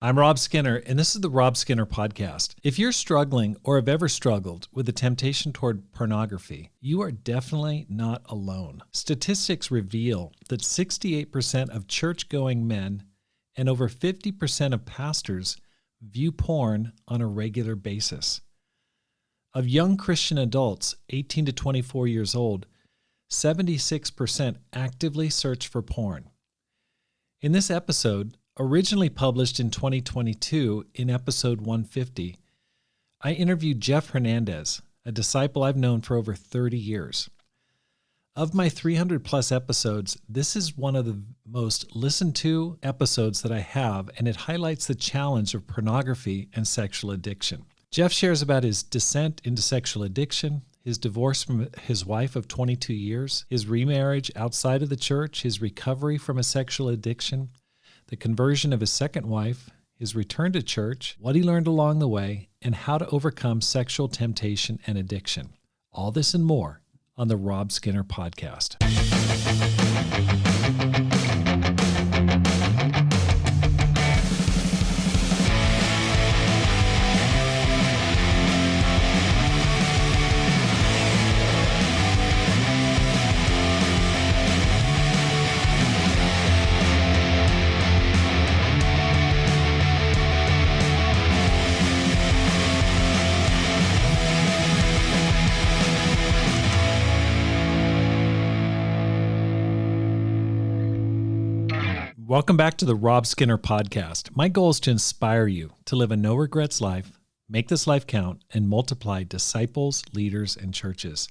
I'm Rob Skinner, and this is the Rob Skinner Podcast. If you're struggling or have ever struggled with the temptation toward pornography, you are definitely not alone. Statistics reveal that 68% of church-going men and over 50% of pastors view porn on a regular basis. Of young Christian adults, 18 to 24 years old, 76% actively search for porn. In this episode, originally published in 2022 in episode 150, I interviewed Jeff Hernandez, a disciple I've known for over 30 years. Of my 300 plus episodes, this is one of the most listened to episodes that I have, and it highlights the challenge of pornography and sexual addiction. Jeff shares about his descent into sexual addiction, his divorce from his wife of 22 years, his remarriage outside of the church, his recovery from a sexual addiction, the conversion of his second wife, his return to church, what he learned along the way, and how to overcome sexual temptation and addiction. All this and more on the Rob Skinner Podcast. Welcome back to the Rob Skinner Podcast. My goal is to inspire you to live a no-regrets life, make this life count, and multiply disciples, leaders, and churches.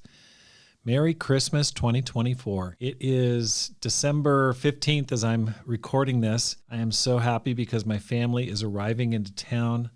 Merry Christmas 2024. It is December 15th as I'm recording this. I am so happy because my family is arriving into town.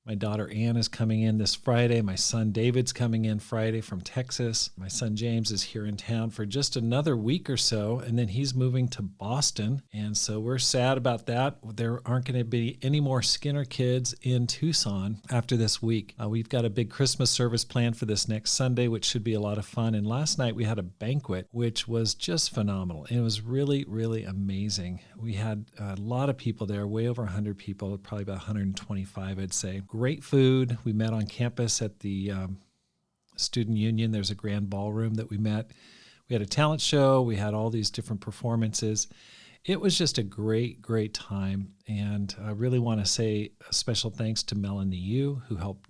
My daughter Ann is coming in this Friday. My son David's coming in Friday from Texas. My son James is here in town for just another week or so, and then he's moving to Boston. And so we're sad about that. There aren't going to be any more Skinner kids in Tucson after this week. We've got a big Christmas service planned for this next Sunday, which should be a lot of fun. And last night we had a banquet, which was just phenomenal. It was really, really amazing. We had a lot of people there, way over 100 people, probably about 125, I'd say. Great food. We met on campus at the Student Union. There's a grand ballroom that we met. We had a talent show. We had all these different performances. It was just a great, great time. And I really want to say a special thanks to Melanie Yu, who helped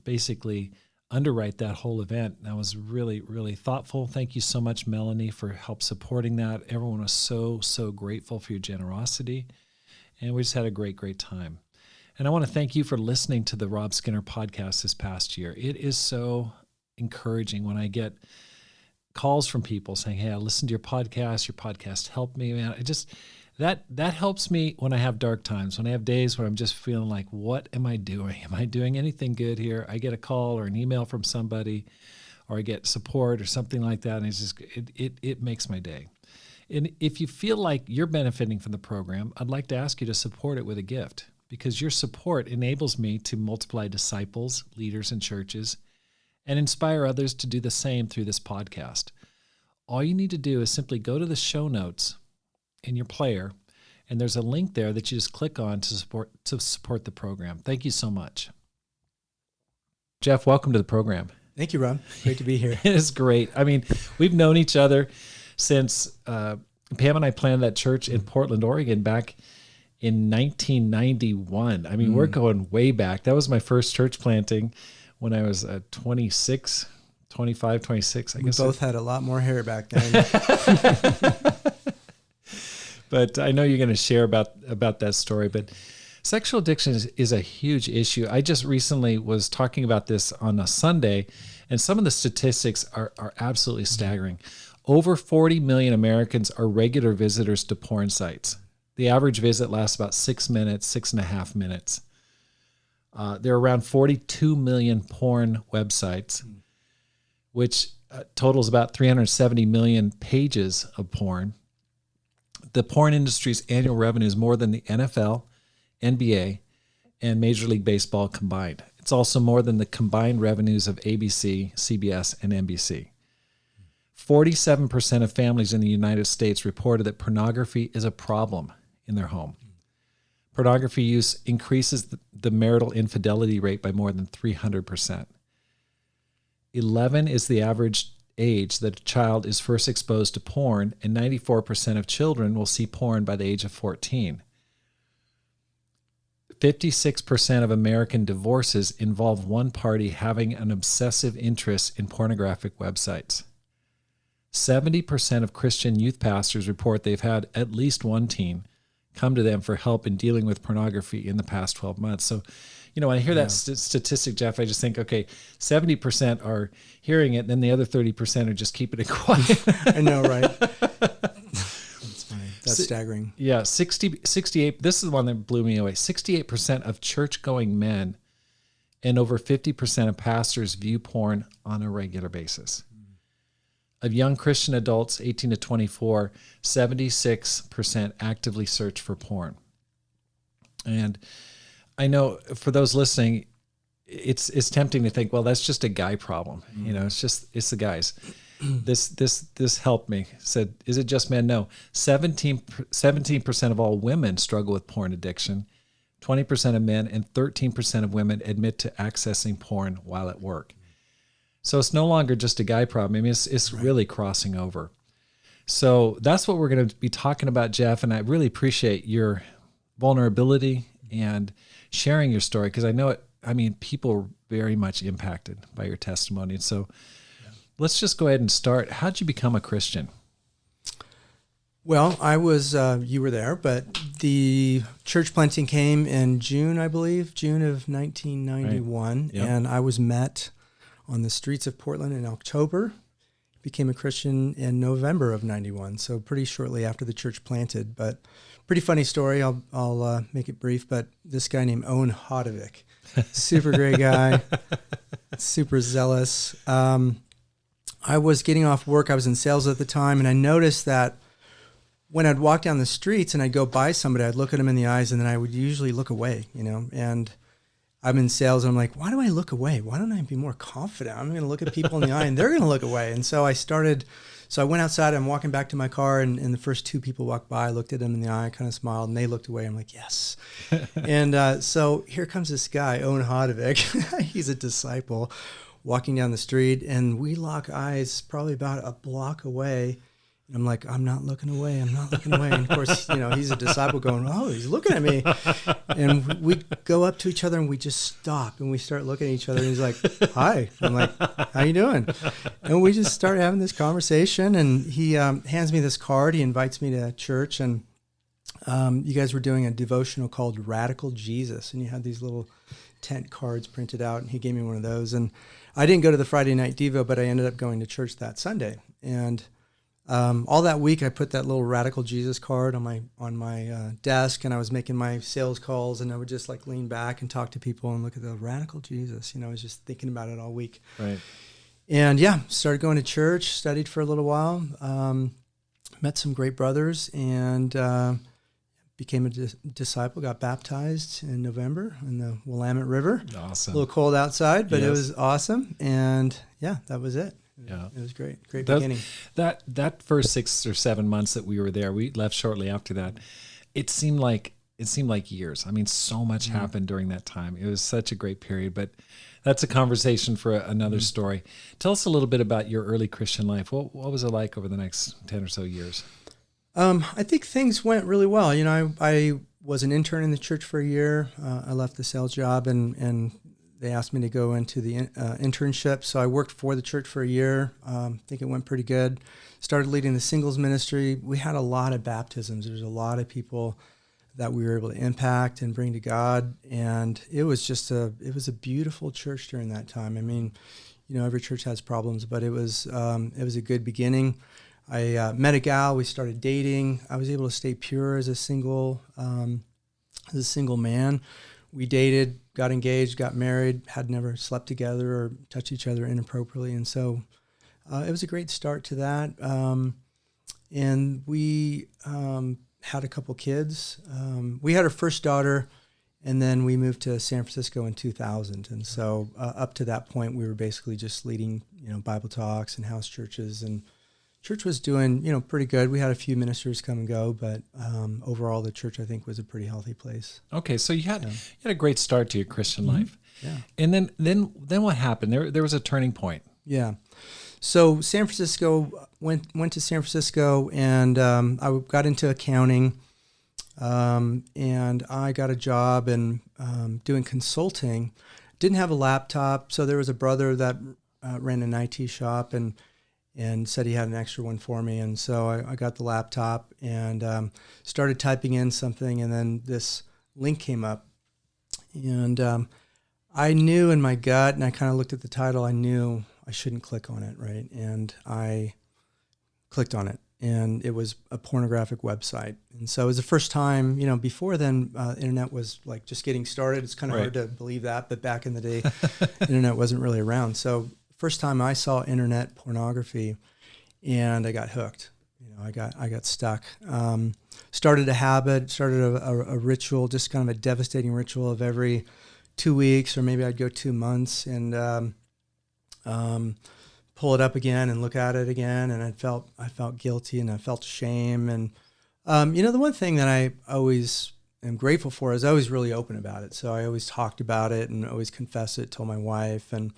basically underwrite that whole event. That was really, really thoughtful. Thank you so much, Melanie, for help supporting that. Everyone was so, so grateful for your generosity. And we just had a great, great time. And I want to thank you for listening to the Rob Skinner Podcast this past year. It is so encouraging when I get calls from people saying, "Hey, I listened to your podcast helped me, man." That helps me when I have dark times, when I have days where I'm just feeling like, what am I doing? Am I doing anything good here? I get a call or an email from somebody, or I get support or something like that, and it makes my day. And if you feel like you're benefiting from the program, I'd like to ask you to support it with a gift, because your support enables me to multiply disciples, leaders, and churches, and inspire others to do the same through this podcast. All you need to do is simply go to the show notes in your player, and there's a link there that you just click on to support the program. Thank you so much. Jeff, welcome to the program. Thank you, Ron. Great to be here. It is great. I mean, we've known each other since Pam and I planned that church in Portland, Oregon back in 1991. I mean, we're going way back. That was my first church planting when I was 26, I guess. We both had a lot more hair back then. But I know you're going to share about that story. But sexual addiction is a huge issue. I just recently was talking about this on a Sunday, and some of the statistics are absolutely staggering. Over 40 million Americans are regular visitors to porn sites. The average visit lasts about 6 minutes, 6.5 minutes. There are around 42 million porn websites, which totals about 370 million pages of porn. The porn industry's annual revenue is more than the NFL, NBA, and Major League Baseball combined. It's also more than the combined revenues of ABC, CBS, and NBC. 47% of families in the United States reported that pornography is a problem in their home. Pornography use increases the marital infidelity rate by more than 300%. 11 is the average age that a child is first exposed to porn, and 94% of children will see porn by the age of 14. 56% of American divorces involve one party having an obsessive interest in pornographic websites. 70% of Christian youth pastors report they've had at least one teen come to them for help in dealing with pornography in the past 12 months. So, when I hear that statistic, Jeff, I just think, okay, 70% are hearing it, and then the other 30% are just keeping it quiet. I know, right? That's funny. That's staggering. Yeah, 68, this is the one that blew me away. 68% of church-going men and over 50% of pastors view porn on a regular basis. Of young Christian adults, 18 to 24, 76% actively search for porn. And I know for those listening, it's tempting to think, well, that's just a guy problem. It's the guys. This helped me. Said, is it just men? No. 17% of all women struggle with porn addiction. 20% of men and 13% of women admit to accessing porn while at work. So it's no longer just a guy problem. I mean, it's really crossing over. So that's what we're going to be talking about, Jeff. And I really appreciate your vulnerability and sharing your story, because I know people are very much impacted by your testimony. And so let's just go ahead and start. How'd you become a Christian? Well, I was, you were there, but the church planting came in June, I believe, June of 1991. Right. Yep. And I was met on the streets of Portland in October, became a Christian in November of 91. So pretty shortly after the church planted, but pretty funny story. I'll make it brief, but this guy named Owen Hodovic, super great guy, super zealous. I was getting off work. I was in sales at the time, and I noticed that when I'd walk down the streets and I'd go by somebody, I'd look at them in the eyes, and then I would usually look away, and I'm in sales, and I'm like, why do I look away? Why don't I be more confident? I'm going to look at people in the eye, and they're going to look away. And so I went outside, I'm walking back to my car, and the first two people walked by, I looked at them in the eye, kind of smiled, and they looked away. I'm like, yes. And so here comes this guy, Owen Hodovic. He's a disciple, walking down the street, and we lock eyes probably about a block away. And I'm like, I'm not looking away. I'm not looking away. And of course, he's a disciple going, oh, he's looking at me. And we go up to each other and we just stop and we start looking at each other. And he's like, hi. I'm like, how you doing? And we just start having this conversation. And he hands me this card. He invites me to church. And you guys were doing a devotional called Radical Jesus. And you had these little tent cards printed out. And he gave me one of those. And I didn't go to the Friday night Devo, but I ended up going to church that Sunday. And all that week, I put that little Radical Jesus card on my desk, and I was making my sales calls, and I would just lean back and talk to people and look at the Radical Jesus. I was just thinking about it all week. Right. And started going to church, studied for a little while, met some great brothers, and became a disciple. Got baptized in November in the Willamette River. Awesome. A little cold outside, but It was awesome. And that was it. Yeah, it was great beginning. That first 6 or 7 months that we were there, we left shortly after that. It seemed like years. I mean, so much happened during that time. It was such a great period, but that's a conversation for another story. Tell us a little bit about your early Christian life. What was it like over the next 10 or so years? I think things went really well. I was an intern in the church for a year. I left the sales job and they asked me to go into the internship. So I worked for the church for a year. I think it went pretty good. Started leading the singles ministry. We had a lot of baptisms. There was a lot of people that we were able to impact and bring to God. And it was a beautiful church during that time. I mean, every church has problems, but it was a good beginning. I met a gal. We started dating. I was able to stay pure as a single man. We dated, got engaged, got married, had never slept together or touched each other inappropriately. And so it was a great start to that. And we had a couple kids. We had our first daughter, and then we moved to San Francisco in 2000. And so up to that point, we were basically just leading, Bible talks and house churches and church was doing, pretty good. We had a few ministers come and go, but overall the church, I think, was a pretty healthy place. Okay, so you had a great start to your Christian life. Yeah. And then what happened? There was a turning point. Yeah. So San Francisco, went to San Francisco, and I got into accounting, and I got a job in doing consulting. Didn't have a laptop, so there was a brother that ran an IT shop and said he had an extra one for me, and so I got the laptop and started typing in something, and then this link came up, and I knew in my gut, and I kind of looked at the title, I knew I shouldn't click on it, right? And I clicked on it, and it was a pornographic website. And so it was the first time, before then, internet was like just getting started. It's kind of hard to believe that, but back in the day, internet wasn't really around. So first time I saw internet pornography, and I got hooked. I got stuck. Started a habit, started a ritual, just kind of a devastating ritual of every 2 weeks, or maybe I'd go 2 months, and pull it up again and look at it again, and I felt guilty, and I felt shame. And the one thing that I always am grateful for is I was really open about it. So I always talked about it and always confessed it, told my wife, and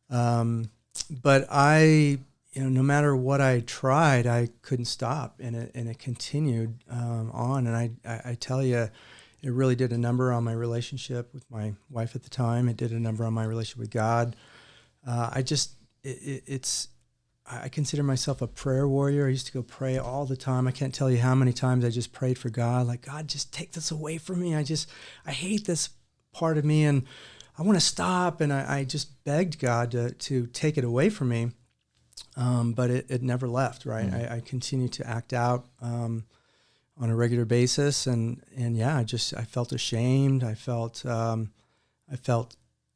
but I, no matter what I tried, I couldn't stop, and it continued on. And I tell you, it really did a number on my relationship with my wife at the time. It did a number on my relationship with God. I consider myself a prayer warrior. I used to go pray all the time. I can't tell you how many times I just prayed for God, like, God, just take this away from me. I hate this part of me, and I want to stop. And I just begged God to take it away from me. But it never left, right? Mm-hmm. I continued to act out on a regular basis. And yeah, I felt ashamed. I felt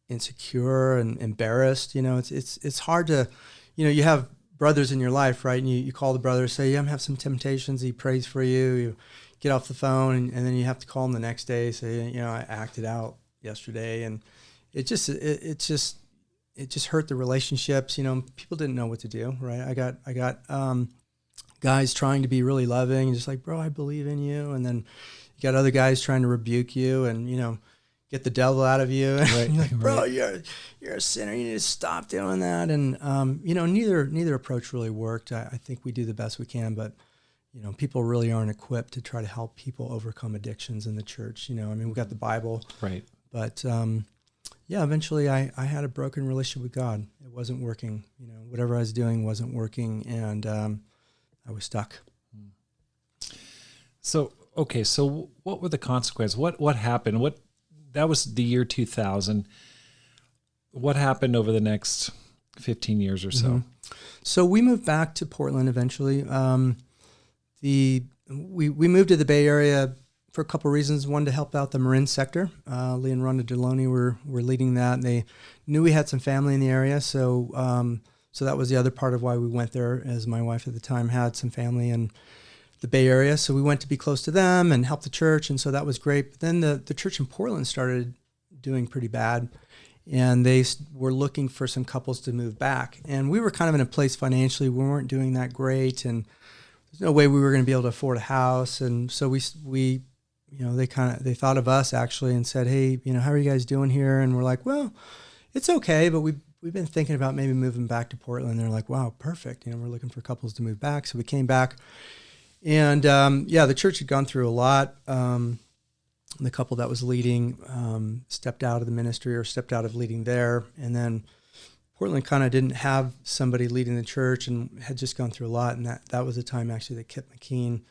insecure and embarrassed. It's hard to, you have brothers in your life, right? And you call the brother, say, I'm having some temptations. He prays for you. You get off the phone, and then you have to call him the next day, say, I acted out yesterday. And it just hurt the relationships. People didn't know what to do, right? I got guys trying to be really loving, and just like, bro, I believe in you. And then you got other guys trying to rebuke you and, get the devil out of you. Right. You're like, bro, right. you're a sinner. You need to stop doing that. And, neither approach really worked. I think we do the best we can, but, people really aren't equipped to try to help people overcome addictions in the church. We got the Bible. Right. But, eventually I had a broken relationship with God. It wasn't working. Whatever I was doing wasn't working, and I was stuck. So what were the consequences? What happened? That was the year 2000. What happened over the next 15 years or so? Mm-hmm. So we moved back to Portland eventually. We moved to the Bay Area for a couple of reasons. One, to help out the Marin sector. Lee and Rhonda Deloney were leading that, and they knew we had some family in the area. So that was the other part of why we went there, as my wife at the time had some family in the Bay Area. So we went to be close to them and help the church. And so that was great. But then the church in Portland started doing pretty bad, and they were looking for some couples to move back. And we were kind of in a place financially, we weren't doing that great, and there's no way we were going to be able to afford a house. And so we they thought of us actually and said, hey, how are you guys doing here? And we're like, well, it's okay, but we've been thinking about maybe moving back to Portland. And they're like, wow, perfect. We're looking for couples to move back. So we came back. And the church had gone through a lot. The couple that was leading stepped out of the ministry, or stepped out of leading there. And then Portland kind of didn't have somebody leading the church, and had just gone through a lot. And that was the time actually that Kip McKean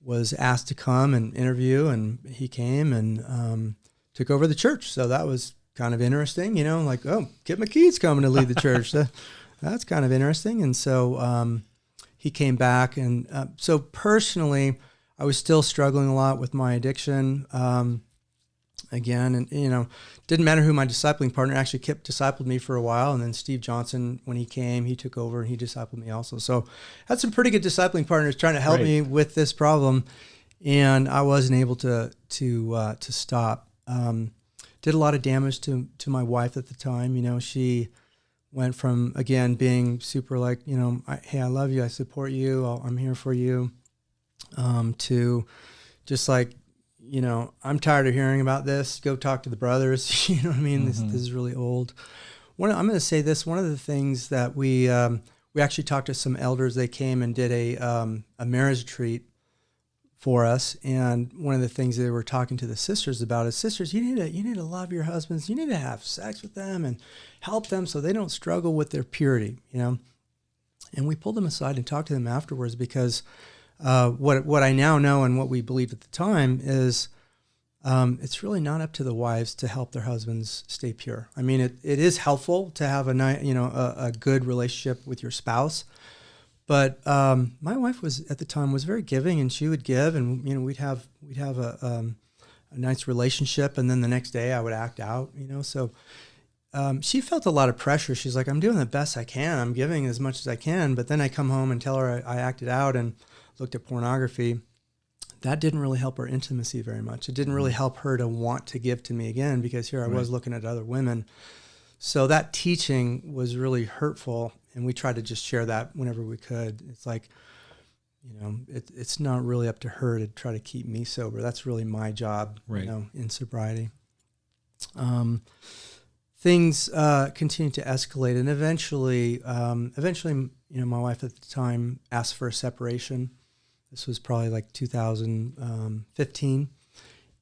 was asked to come and interview, and he came and took over the church. So that was kind of interesting, like, oh, Kip McKean's coming to lead the church. That's kind of interesting. And so he came back. And so personally, I was still struggling a lot with my addiction again. And, didn't matter who my discipling partner, actually Kip discipled me for a while. And then Steve Johnson, when he came, he took over and he discipled me also. So had some pretty good discipling partners trying to help me with this problem. And I wasn't able to stop. Did a lot of damage to my wife at the time. She went from, again, being super like, hey, I love you, I support you, I'm here for you, to just like, I'm tired of hearing about this. Go talk to the brothers. You know what I mean? This is really old. I'm going to say this. One of the things that we actually talked to some elders. They came and did a marriage retreat for us. And one of the things they were talking to the sisters about is, sisters, you need to love your husbands. You need to have sex with them and help them so they don't struggle with their purity, And we pulled them aside and talked to them afterwards, because what I now know and what we believed at the time is it's really not up to the wives to help their husbands stay pure. I mean, it is helpful to have a good relationship with your spouse, but my wife at the time was very giving, and she would give, and we'd have a nice relationship, and then the next day I would act out, so. She felt a lot of pressure. She's like, I'm doing the best I can. I'm giving as much as I can, but then I come home and tell her I acted out and looked at pornography. That didn't really help our intimacy very much. It didn't really help her to want to give to me again, because here I was looking at other women. So that teaching was really hurtful, and we tried to just share that whenever we could. It's like, it's not really up to her to try to keep me sober. That's really my job, in sobriety. Things continued to escalate, and eventually, my wife at the time asked for a separation. This was probably like 2015.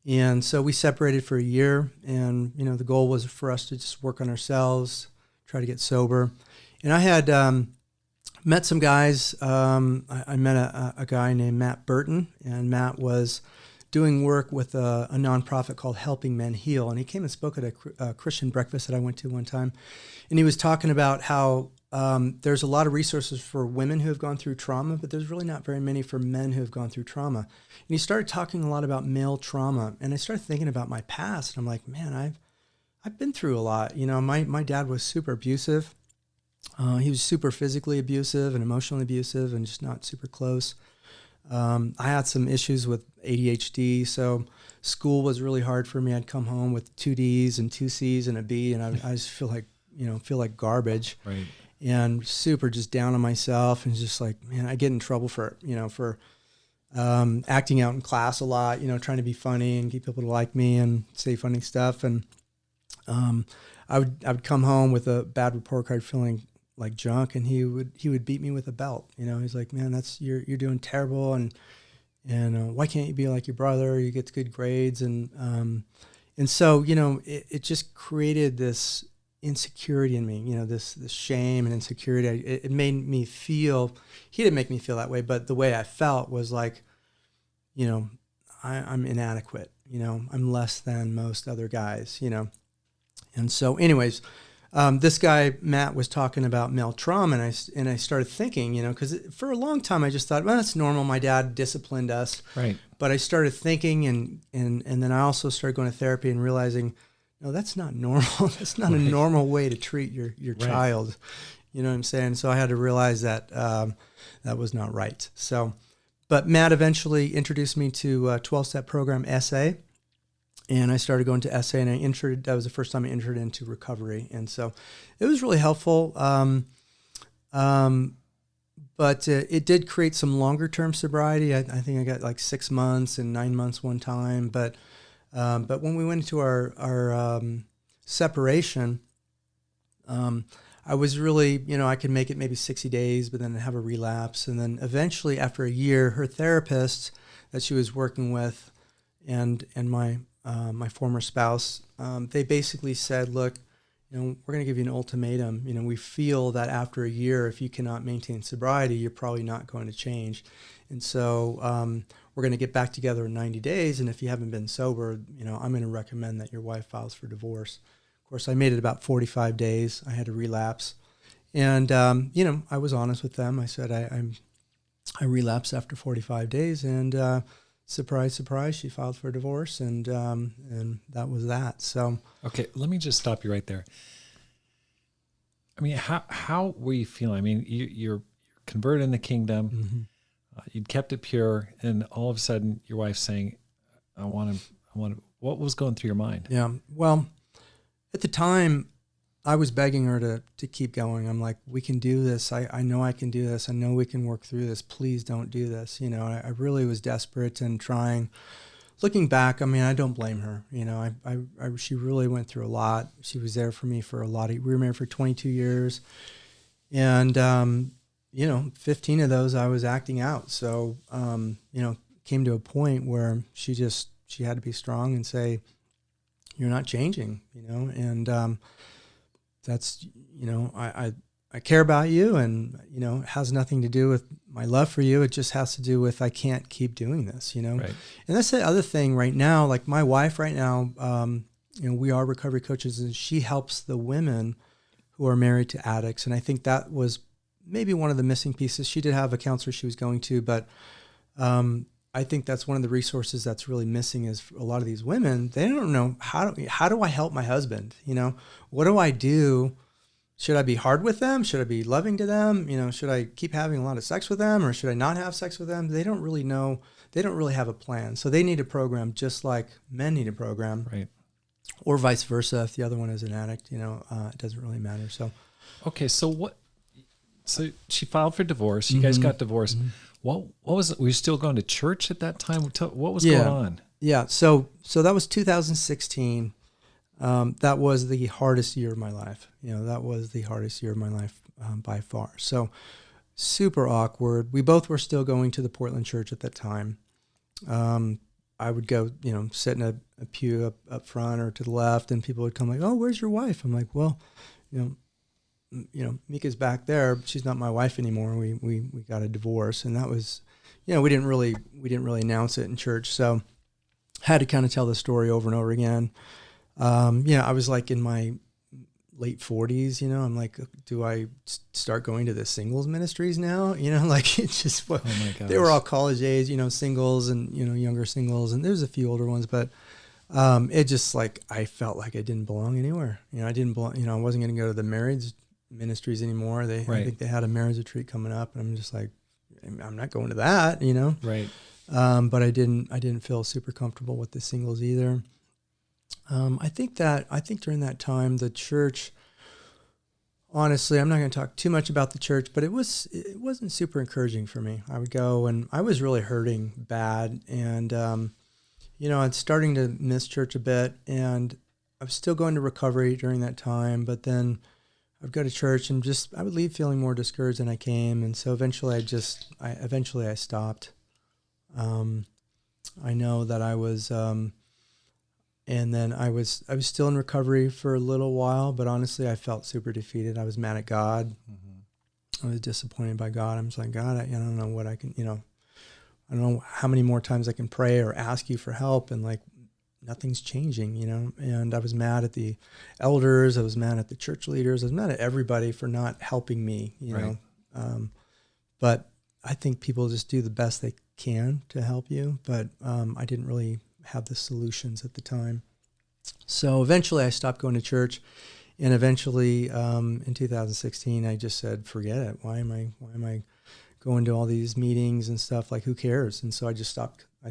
And so we separated for a year, and, the goal was for us to just work on ourselves, try to get sober. And I had met some guys. I met a guy named Matt Burton, and Matt was doing work with a nonprofit called Helping Men Heal. And he came and spoke at a Christian breakfast that I went to one time. And he was talking about how there's a lot of resources for women who have gone through trauma, but there's really not very many for men who have gone through trauma. And he started talking a lot about male trauma. And I started thinking about my past. And I'm like, man, I've been through a lot. My dad was super abusive. He was super physically abusive and emotionally abusive and just not super close. I had some issues with ADHD, so school was really hard for me. I'd come home with 2 Ds and 2 Cs and a B, and I just feel like garbage, right? And super just down on myself, and just like, man, I get in trouble for acting out in class a lot, trying to be funny and get people to like me and say funny stuff. And I would come home with a bad report card feeling like junk, and he would beat me with a belt. He's like, man, you're doing terrible, and why can't you be like your brother? You get good grades, and so it just created this insecurity in me. This shame and insecurity. It made me feel. He didn't make me feel that way, but the way I felt was like, I'm inadequate. I'm less than most other guys. And so, anyways. This guy, Matt, was talking about male trauma, and I started thinking, because for a long time I just thought, well, that's normal. My dad disciplined us. Right. But I started thinking, and then I also started going to therapy and realizing, no, that's not normal. That's not a normal way to treat your child. You know what I'm saying? So I had to realize that that was not right. So, but Matt eventually introduced me to a 12-step program, SA. And I started going to SA, and that was the first time I entered into recovery. And so it was really helpful. But it did create some longer term sobriety. I think I got like 6 months and 9 months one time. But when we went into our separation, I was really, I could make it maybe 60 days, but then have a relapse. And then eventually after a year, her therapist that she was working with and my former spouse, they basically said, look, we're going to give you an ultimatum. We feel that after a year, if you cannot maintain sobriety, you're probably not going to change. And so we're going to get back together in 90 days. And if you haven't been sober, I'm going to recommend that your wife files for divorce. Of course, I made it about 45 days. I had a relapse. And, I was honest with them. I said, I relapsed after 45 days, and surprise, surprise, she filed for divorce, and that was that. So, okay, let me just stop you right there. I mean, how were you feeling? I mean, you're converted in the kingdom, mm-hmm. You'd kept it pure, and all of a sudden, your wife's saying, "I want to." What was going through your mind? Yeah, well, at the time, I was begging her to keep going. I'm like, we can do this. I know I can do this. I know we can work through this. Please don't do this. You know, I really was desperate and trying. Looking back, I mean, I don't blame her. You know, she really went through a lot. She was there for me for a lot. We were married for 22 years. And, 15 of those I was acting out. So, came to a point where she had to be strong and say, you're not changing, and that's, I care about you, and, it has nothing to do with my love for you. It just has to do with, I can't keep doing this, Right. And that's the other thing right now, like my wife right now, we are recovery coaches, and she helps the women who are married to addicts. And I think that was maybe one of the missing pieces. She did have a counselor she was going to, but I think that's one of the resources that's really missing is for a lot of these women, they don't know how do I help my husband? What do I do? Should I be hard with them? Should I be loving to them? Should I keep having a lot of sex with them, or should I not have sex with them? They don't really know. They don't really have a plan. So they need a program just like men need a program. Right. Or vice versa. If the other one is an addict, it doesn't really matter. So, okay. So she filed for divorce. You guys got divorced. Mm-hmm. What was it? Were you still going to church at that time? What was going on? Yeah. So that was 2016. That was the hardest year of my life. That was the hardest year of my life by far. So super awkward. We both were still going to the Portland church at that time. I would go, sit in a pew up front or to the left, and people would come like, "Oh, where's your wife?" I'm like, "Well, Mika's back there. She's not my wife anymore. We got a divorce," and that was, we didn't really announce it in church, so had to kind of tell the story over and over again. I was like in my late 40s, I'm like, do I start going to the singles ministries now? Like it just, oh my gosh. They were all college age, singles and, younger singles, and there's a few older ones, but it just like, I felt like I didn't belong anywhere. I didn't belong, I wasn't going to go to the marriage ministries anymore. I think they had a marriage retreat coming up, and I'm just like, I'm not going to that, Right. But I didn't feel super comfortable with the singles either. I think during that time, the church, honestly, I'm not going to talk too much about the church, but it wasn't super encouraging for me. I would go, and I was really hurting bad. And, I'm starting to miss church a bit, and I was still going to recovery during that time, but then I'd go to church and I would leave feeling more discouraged than I came. And so eventually I stopped. I know that I was, and then I was still in recovery for a little while, but honestly, I felt super defeated. I was mad at God. Mm-hmm. I was disappointed by God. I'm just like, God, I don't know what I can, I don't know how many more times I can pray or ask you for help. And like, nothing's changing, and I was mad at the elders. I was mad at the church leaders. I was mad at everybody for not helping me, right. But I think people just do the best they can to help you. But I didn't really have the solutions at the time. So eventually I stopped going to church, and eventually in 2016 I just said, forget it. Why am I going to all these meetings and stuff? Like, who cares? And so I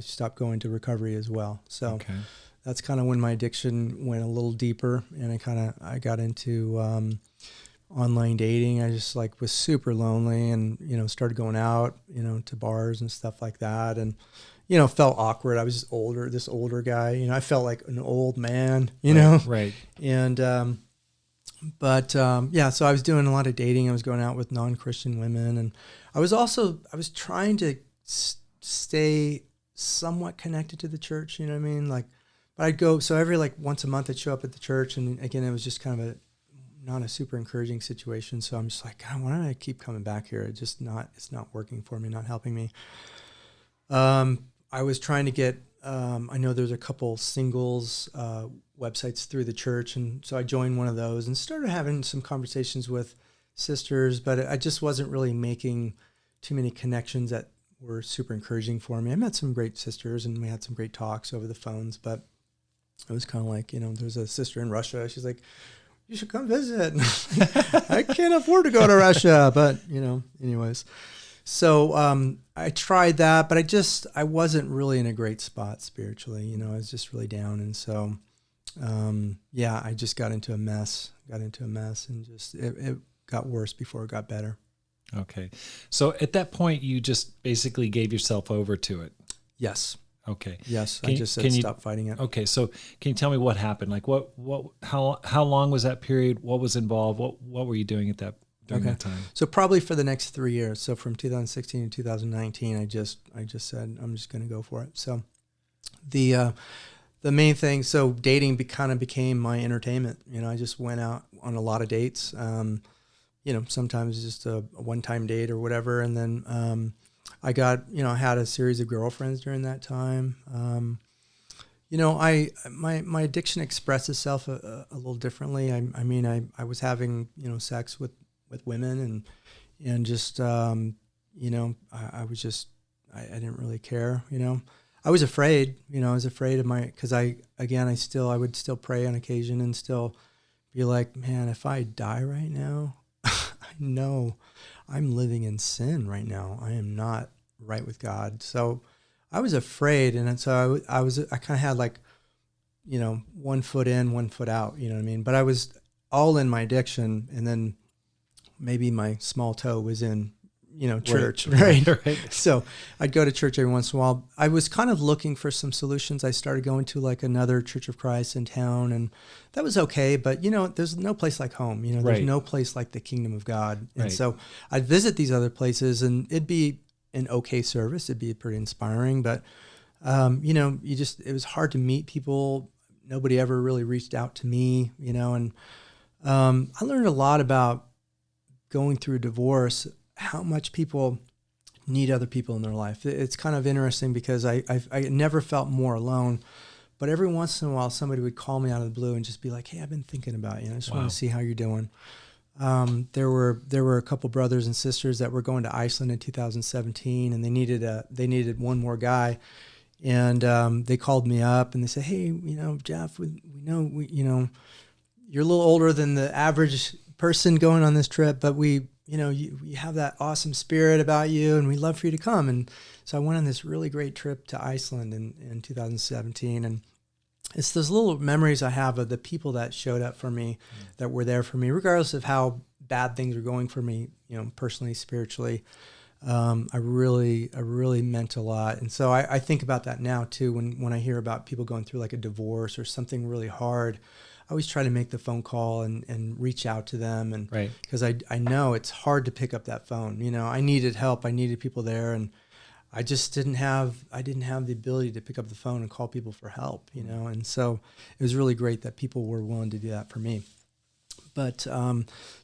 stopped going to recovery as well. So that's kind of when my addiction went a little deeper, and I got into online dating. I just was super lonely, and started going out to bars and stuff like that, and felt awkward. I was just this older guy. I felt like an old man, Right. And, so I was doing a lot of dating. I was going out with non-Christian women. And I was trying to stay somewhat connected to the church, you know what I mean? But I'd go, so every once a month I'd show up at the church. And again, it was just kind of not a super encouraging situation. So I'm just like, God, why don't I keep coming back here? It's not working for me, not helping me. I was trying to get, I know there's a couple singles websites through the church, and so I joined one of those and started having some conversations with sisters, but I just wasn't really making too many connections that were super encouraging for me. I met some great sisters, and we had some great talks over the phones, but it was kind of like, there's a sister in Russia. She's like, you should come visit. I can't afford to go to Russia, but, anyways. So I tried that, but I wasn't really in a great spot spiritually. I was just really down. And so yeah, I just got into a mess, and just, it got worse before it got better. Okay. So at that point, you just basically gave yourself over to it. Yes. Okay. Yes. I just said, stop fighting it. Okay. So can you tell me what happened? Like how long was that period? What was involved? What were you doing during that time? So probably for the next 3 years. So from 2016 to 2019, I just said, I'm just going to go for it. So the main thing, so dating kind of became my entertainment. I just went out on a lot of dates. Sometimes just a one-time date or whatever. And then, I got, I had a series of girlfriends during that time. My addiction expressed itself a little differently. I was having, sex with women and just, I didn't really care, I was afraid, because I would still pray on occasion and still be like, man, if I die right now, I know I'm living in sin right now. I am not right with God. So I was afraid. And so I kind of had like, 1 foot in, 1 foot out, you know what I mean? But I was all in my addiction. And then maybe my small toe was in, church, right? So I'd go to church every once in a while. I was kind of looking for some solutions. I started going to like another Church of Christ in town, and that was okay. But, there's no place like home, there's no place like the kingdom of God. And so I'd visit these other places, and it'd be an okay service. It'd be pretty inspiring, but, it was hard to meet people. Nobody ever really reached out to me, and I learned a lot about going through divorce, how much people need other people in their life. It's kind of interesting because I never felt more alone, but every once in a while somebody would call me out of the blue and just be like, hey, I've been thinking about you. I just want to see how you're doing. There were a couple brothers and sisters that were going to Iceland in 2017, and they needed one more guy. And they called me up and they said, hey, Jeff, we know, you're a little older than the average person going on this trip, but you have that awesome spirit about you, and we'd love for you to come. And so I went on this really great trip to Iceland in 2017. And it's those little memories I have of the people that showed up for me, that were there for me, regardless of how bad things were going for me, personally, spiritually. I really meant a lot. And so I think about that now too, when I hear about people going through like a divorce or something really hard. I always try to make the phone call and reach out to them. And because I know it's hard to pick up that phone. I needed help. I needed people there. And I just didn't have the ability to pick up the phone and call people for help, And so it was really great that people were willing to do that for me. But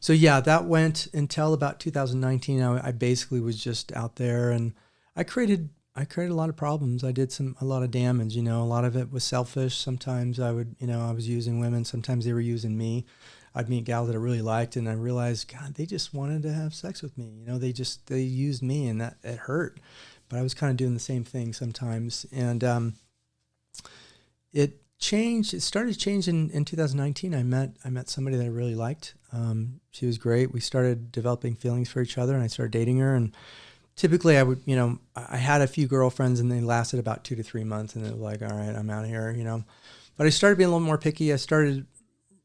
so yeah, that went until about 2019. I basically was just out there, and I created a lot of problems. I did a lot of damage. A lot of it was selfish. Sometimes I was using women. Sometimes they were using me. I'd meet gals that I really liked, and I realized, God, they just wanted to have sex with me. They used me, and that it hurt. But I was kind of doing the same thing sometimes, and it changed. It started changing in 2019. I met somebody that I really liked. She was great. We started developing feelings for each other, and I started dating her. And typically I would, I had a few girlfriends, and they lasted about 2 to 3 months, and it was like, all right, I'm out of here, But I started being a little more picky. I started,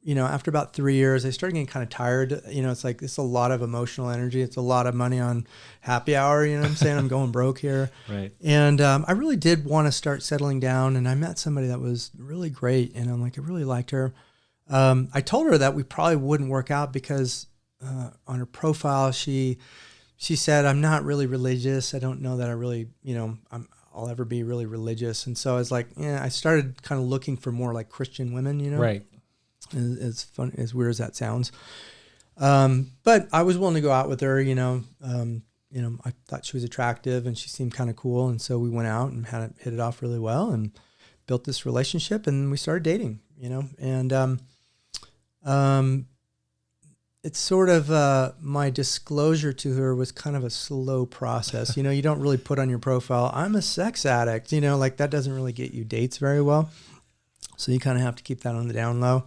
after about 3 years, I started getting kind of tired. It's like, it's a lot of emotional energy. It's a lot of money on happy hour. You know what I'm saying? I'm going broke here. Right. And I really did want to start settling down. And I met somebody that was really great. And I'm like, I really liked her. I told her that we probably wouldn't work out because on her profile, she said, I'm not really religious. I don't know that I really, I'll ever be really religious. And so I was like, I started kind of looking for more like Christian women, Right. As fun, as weird as that sounds. But I was willing to go out with her, I thought she was attractive and she seemed kind of cool. And so we went out and hit it off really well and built this relationship, and we started dating, and it's sort of my disclosure to her was kind of a slow process. You don't really put on your profile, I'm a sex addict, like that doesn't really get you dates very well. So you kind of have to keep that on the down low.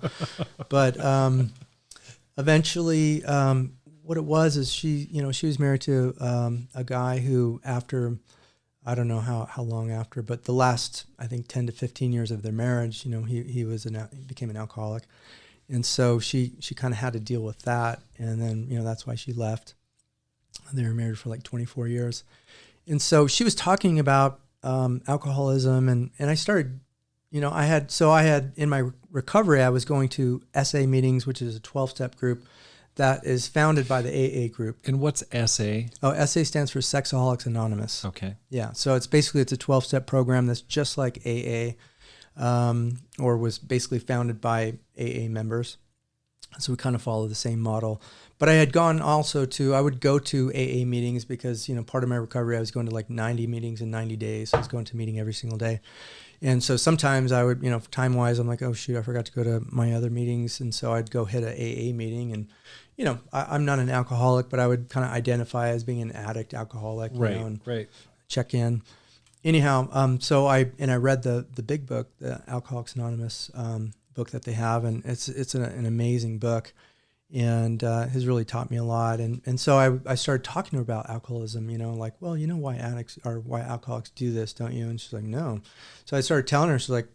But eventually what it was is she was married to a guy who, after I don't know how long after, but the last, I think, 10 to 15 years of their marriage, he became an alcoholic. And so she kind of had to deal with that. And then, that's why she left. They were married for like 24 years. And so she was talking about alcoholism, and I started, I had in my recovery, I was going to SA meetings, which is a 12-step group that is founded by the AA group. And what's SA? Oh, SA stands for Sexaholics Anonymous. Okay. Yeah. So it's a 12-step program that's just like AA, or was basically founded by AA members. So we kind of follow the same model. But I had gone also I would go to AA meetings because, part of my recovery, I was going to like 90 meetings in 90 days. I was going to a meeting every single day. And so sometimes I would, time-wise, I'm like, oh, shoot, I forgot to go to my other meetings. And so I'd go hit an AA meeting. And, I'm not an alcoholic, but I would kind of identify as being an addict alcoholic, and check in. Anyhow, so I read the big book, the Alcoholics Anonymous book that they have, and it's an amazing book, and has really taught me a lot. And so I started talking to her about alcoholism, like, well, why alcoholics do this, don't you? And she's like, no. So I started telling her, she's like,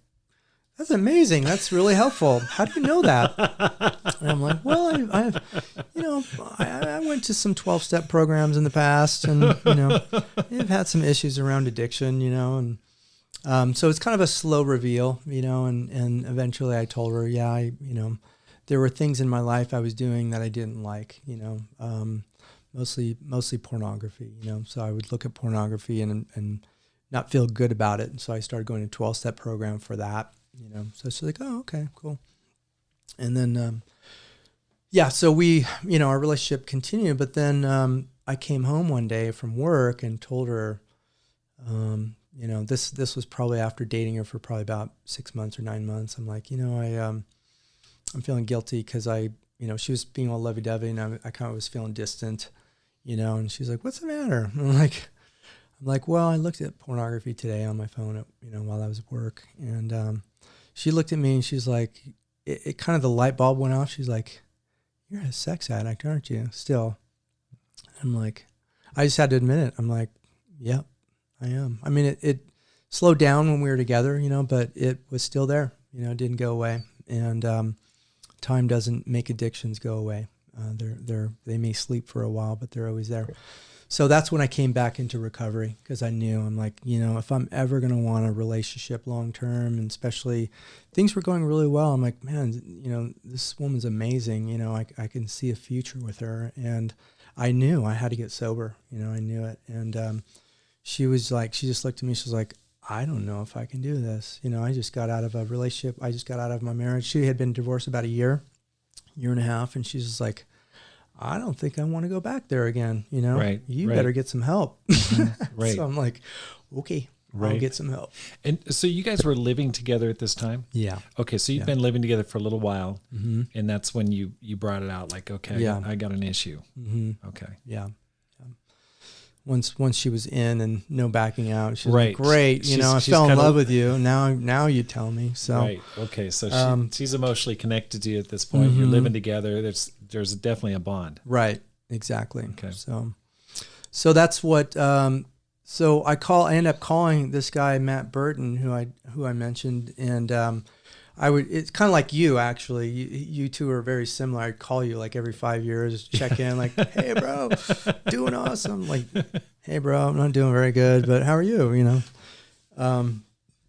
that's amazing. That's really helpful. How do you know that? And I'm like, well, I went to some 12-step programs in the past, and, I've had some issues around addiction, and so it's kind of a slow reveal, and eventually I told her, there were things in my life I was doing that I didn't like, mostly pornography, so I would look at pornography and not feel good about it. And so I started going to a 12-step program for that, so she's like, oh, okay, cool. And then, so we, our relationship continued, but then I came home one day from work and told her, this was probably after dating her for probably about 6 months or 9 months. I'm like, I'm feeling guilty because she was being all lovey-dovey, and I kind of was feeling distant, and she's like, what's the matter? And I'm like, well, I looked at pornography today on my phone, while I was at work. And she looked at me and she's like, it kind of, the light bulb went off. She's like, you're a sex addict, aren't you? Still. I'm like, I just had to admit it. I'm like, yep, I am. I mean, it slowed down when we were together, but it was still there, it didn't go away. And time doesn't make addictions go away. They may sleep for a while, but they're always there. So that's when I came back into recovery, because I knew, I'm like, if I'm ever going to want a relationship long term, and especially things were going really well, I'm like, man, this woman's amazing. I can see a future with her. And I knew I had to get sober. I knew it. And she was like, she just looked at me. She was like, I don't know if I can do this. I just got out of a relationship. I just got out of my marriage. She had been divorced about a year and a half. And she's just like, I don't think I want to go back there again. You better get some help. Right. So I'm like, okay, I'll get some help. And so you guys were living together at this time? Yeah. Okay. So you've been living together for a little while, and that's when you brought it out, like, okay, I got an issue. Mm-hmm. Okay. Yeah. Once she was in and no backing out, she's like, great, I fell in love with you. Now you tell me. So right, okay, so she's emotionally connected to you at this point. You're living together. There's definitely a bond. Right, exactly. Okay, so that's what. So I end up calling this guy Matt Burton, who I mentioned, and it's kind of like you, actually. You two are very similar. I'd call you like every 5 years, check in, like, hey, bro, doing awesome. Like, hey, bro, I'm not doing very good, but how are you?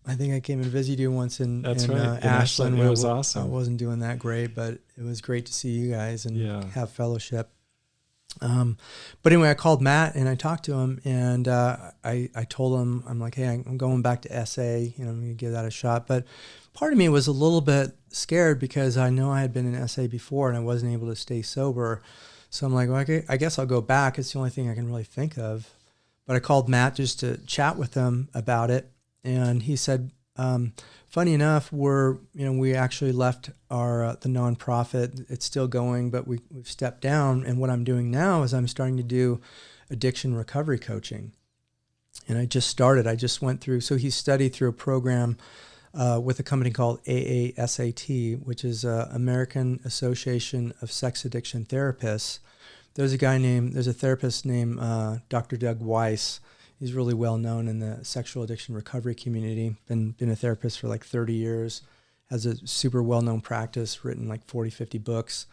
I think I came and visited you once in Ashland. It was awesome. I wasn't doing that great, but it was great to see you guys and have fellowship. But anyway, I called Matt and I talked to him, and I told him, I'm like, hey, I'm going back to SA, I'm going to give that a shot. But part of me was a little bit scared because I know I had been in SA before and I wasn't able to stay sober. So I'm like, well, okay, I guess I'll go back. It's the only thing I can really think of. But I called Matt just to chat with him about it. And he said, funny enough, we actually left our the nonprofit. It's still going, but we've stepped down. And what I'm doing now is I'm starting to do addiction recovery coaching. And I just went through. So he studied through a program with a company called AASAT, which is American Association of Sex Addiction Therapists. There's a therapist named Dr. Doug Weiss, He's really well known in the sexual addiction recovery community. Been a therapist for like 30 years. Has a super well known practice. Written like 40, 50 books.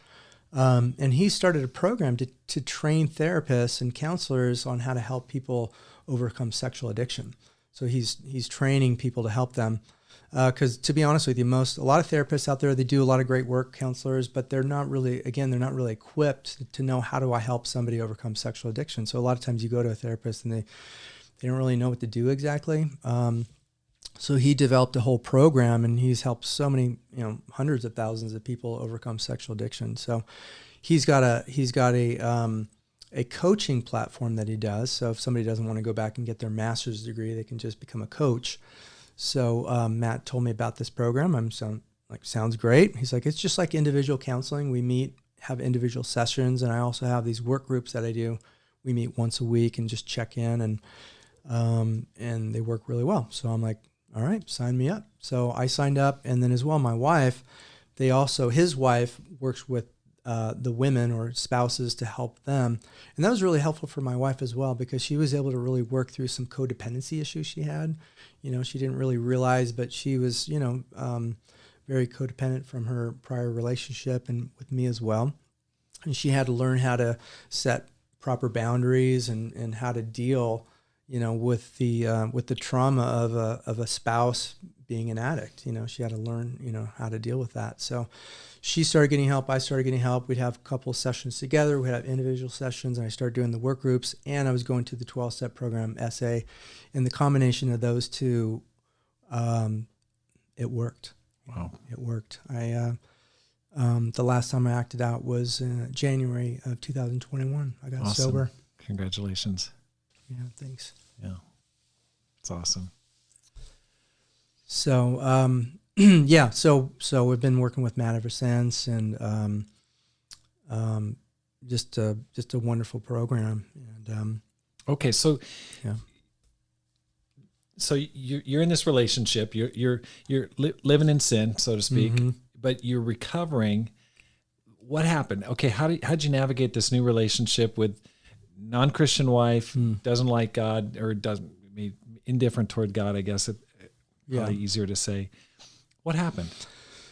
And he started a program to train therapists and counselors on how to help people overcome sexual addiction. So he's training people to help them. Because to be honest with you, a lot of therapists out there, they do a lot of great work, counselors, but they're not really equipped to know, how do I help somebody overcome sexual addiction? So a lot of times you go to a therapist and they don't really know what to do exactly. So he developed a whole program, and he's helped so many, hundreds of thousands of people overcome sexual addiction. So he's got a coaching platform that he does. So if somebody doesn't want to go back and get their master's degree, they can just become a coach. So Matt told me about this program. Sounds great. He's like, it's just like individual counseling. We meet, have individual sessions, and I also have these work groups that I do. We meet once a week and just check in, and they work really well. So I'm like, all right, sign me up. So I signed up, and then as well, my wife, his wife works with the women or spouses to help them. And that was really helpful for my wife as well, because she was able to really work through some codependency issues she had. She didn't really realize, but she was, very codependent from her prior relationship and with me as well. And she had to learn how to set proper boundaries and how to deal, with the trauma of a spouse being an addict. She had to learn, how to deal with that. So she started getting help. I started getting help. We'd have a couple of sessions together. We'd have individual sessions, and I started doing the work groups, and I was going to the 12-step program, SA. And the combination of those two, it worked. Wow. It worked. The last time I acted out was January of 2021. I got sober. Congratulations. Yeah, thanks. Yeah, it's awesome. So, yeah, so we've been working with Matt ever since, and just a wonderful program. And okay, so yeah, so you're in this relationship. You're living in sin, so to speak, but you're recovering. What happened? Okay, how'd you navigate this new relationship with non-Christian wife, doesn't like God, or doesn't be indifferent toward God, I guess probably easier to say. What happened?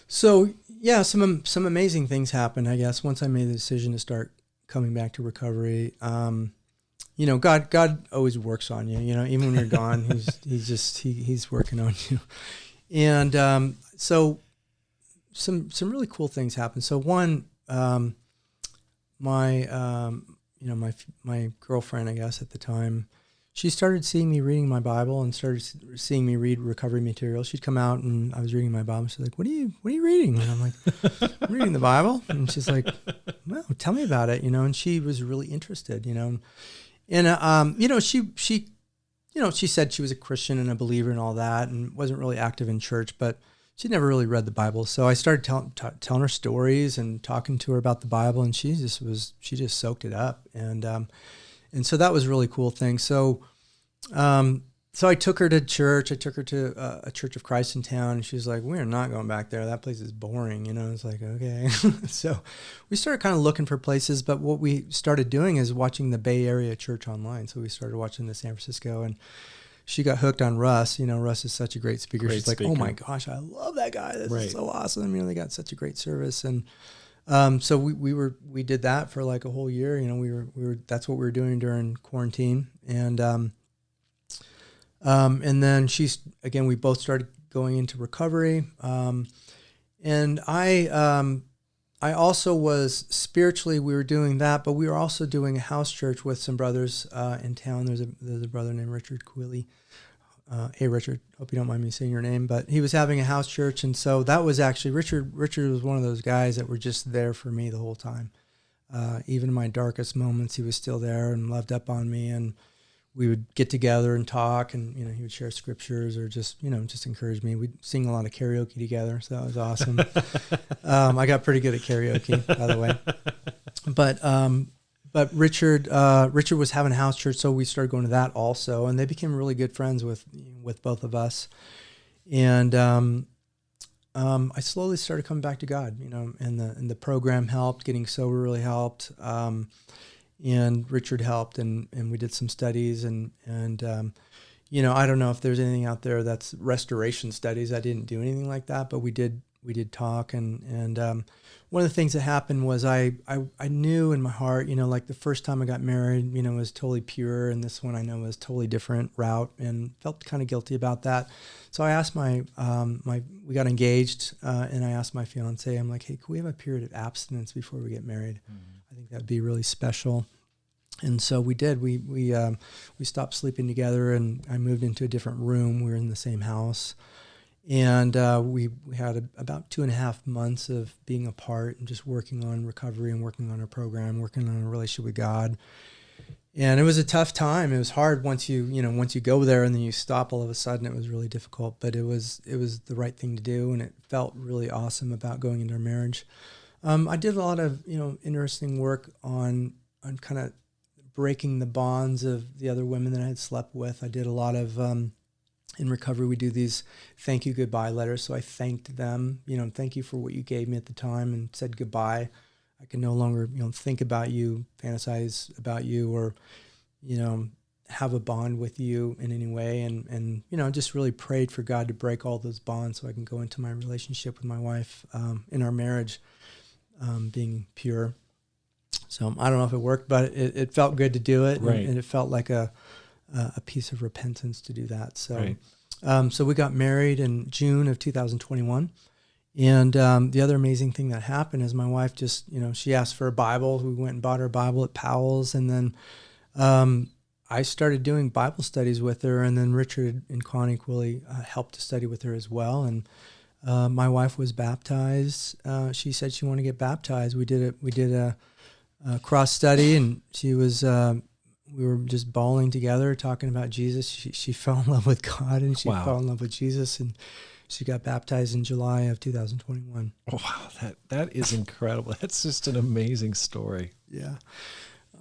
So yeah, some amazing things happened, I guess, once I made the decision to start coming back to recovery. God always works on you, even when you're gone, he's working on you. And so some really cool things happened. So one, my girlfriend, I guess at the time, she started seeing me reading my Bible and started seeing me read recovery material. She'd come out and I was reading my Bible. She's like, "What are you reading?" And I'm like, "I'm reading the Bible." And she's like, "Well, tell me about it," And she was really interested, And she said she was a Christian and a believer and all that, and wasn't really active in church, but she'd never really read the Bible. So I started telling her stories and talking to her about the Bible, and she just soaked it up. And so that was a really cool thing. So, so I took her to church. I took her to a Church of Christ in town, and she was like, "We're not going back there. That place is boring." It's like, okay. So we started kind of looking for places, but what we started doing is watching the Bay Area church online. So we started watching the San Francisco, and she got hooked on Russ. Russ is such a great speaker. She's like, "Oh my gosh, I love that guy. This is so awesome." They got such a great service. And so we did that for like a whole year. That's what we were doing during quarantine. And then we both started going into recovery. And I also was spiritually, we were doing that, but we were also doing a house church with some brothers in town. There's a brother named Richard Quilly. Hey, Richard, hope you don't mind me saying your name, but he was having a house church. And so that was actually, Richard was one of those guys that were just there for me the whole time. Even in my darkest moments, he was still there and loved up on me. And we would get together and talk, and, he would share scriptures or just encourage me. We'd sing a lot of karaoke together. So that was awesome. I got pretty good at karaoke, by the way. But Richard was having a house church, so we started going to that also, and they became really good friends with both of us. And I slowly started coming back to God, and the program helped. Getting sober really helped. and Richard helped, and we did some studies, and I don't know if there's anything out there that's restoration studies. I didn't do anything like that, but we did talk, and one of the things that happened was I knew in my heart, like the first time I got married, was totally pure, and this one I know was totally different route, and felt kind of guilty about that. So I asked we got engaged, and I asked my fiance, I'm like, hey, can we have a period of abstinence before we get married? Mm-hmm. I think that'd be really special. And so we did. We stopped sleeping together, and I moved into a different room. We were in the same house. And we had about 2.5 months of being apart and just working on recovery and working on our program, working on a relationship with God. And it was a tough time. It was hard once you go there and then you stop all of a sudden. It was really difficult, but it was the right thing to do, and it felt really awesome about going into our marriage. I did a lot of interesting work on kind of breaking the bonds of the other women that I had slept with. I did a lot of in recovery, we do these thank you goodbye letters. So I thanked them, thank you for what you gave me at the time, and said goodbye. I can no longer, think about you, fantasize about you, or, have a bond with you in any way. And just really prayed for God to break all those bonds so I can go into my relationship with my wife, in our marriage, being pure. So I don't know if it worked, but it felt good to do it. Right. And it felt like a piece of repentance to do that. So, right. So we got married in June of 2021. And the other amazing thing that happened is my wife just, she asked for a Bible. We went and bought her a Bible at Powell's. And then I started doing Bible studies with her. And then Richard and Connie Quilley helped to study with her as well. And my wife was baptized. She said she wanted to get baptized. We did a cross study, and she was... we were just bawling together, talking about Jesus. She fell in love with God, and she fell in love with Jesus, and she got baptized in July of 2021. Oh, wow, that is incredible. That's just an amazing story. Yeah.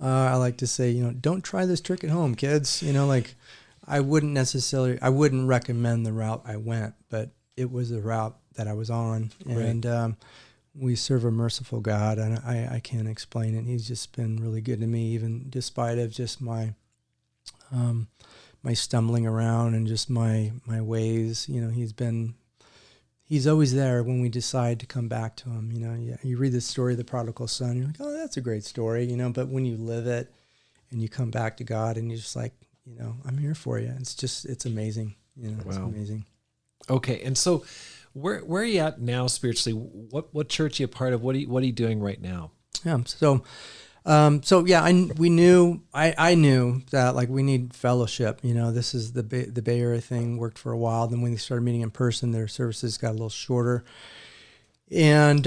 I like to say, don't try this trick at home, kids. I wouldn't recommend the route I went, but it was the route that I was on. Right. And we serve a merciful God, and I can't explain it. He's just been really good to me, even despite of just my stumbling around and just my ways. He's always there when we decide to come back to him. You read the story of the prodigal son, you're like, oh, that's a great story, but when you live it and you come back to God and you're just like, I'm here for you. It's amazing. It's amazing. Okay. And so where are you at now spiritually? What church are you a part of? What are you doing right now? Yeah. I knew that we need fellowship. This is the Bay Area thing worked for a while. Then when they started meeting in person, their services got a little shorter. And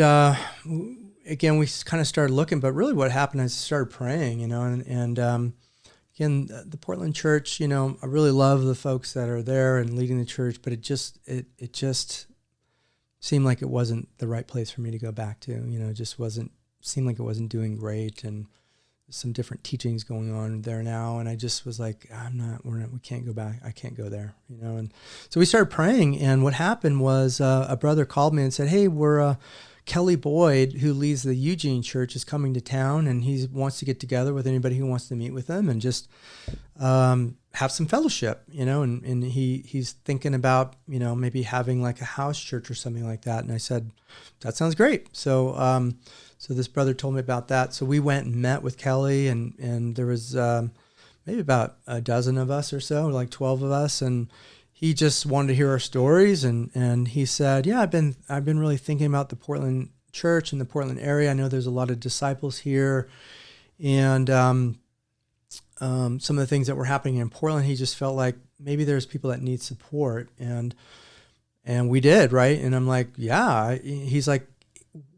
again, we kind of started looking, but really what happened is I started praying, again, the Portland church, I really love the folks that are there and leading the church, but it just seemed like it wasn't the right place for me to go back to. It just seemed like it wasn't doing great, and some different teachings going on there now. And I just was like, we can't go back. I can't go there, And so we started praying. And what happened was a brother called me and said, hey, we're Kelly Boyd, who leads the Eugene church, is coming to town, and he wants to get together with anybody who wants to meet with him and just have some fellowship, and he's thinking about, maybe having like a house church or something like that. And I said, that sounds great. So this brother told me about that. So we went and met with Kelly, and there was maybe about a dozen of us or so, like 12 of us. And he just wanted to hear our stories. And he said, yeah, I've been really thinking about the Portland church and the Portland area. I know there's a lot of disciples here. And some of the things that were happening in Portland, he just felt like maybe there's people that need support. And we did, right? And I'm like, yeah. He's like,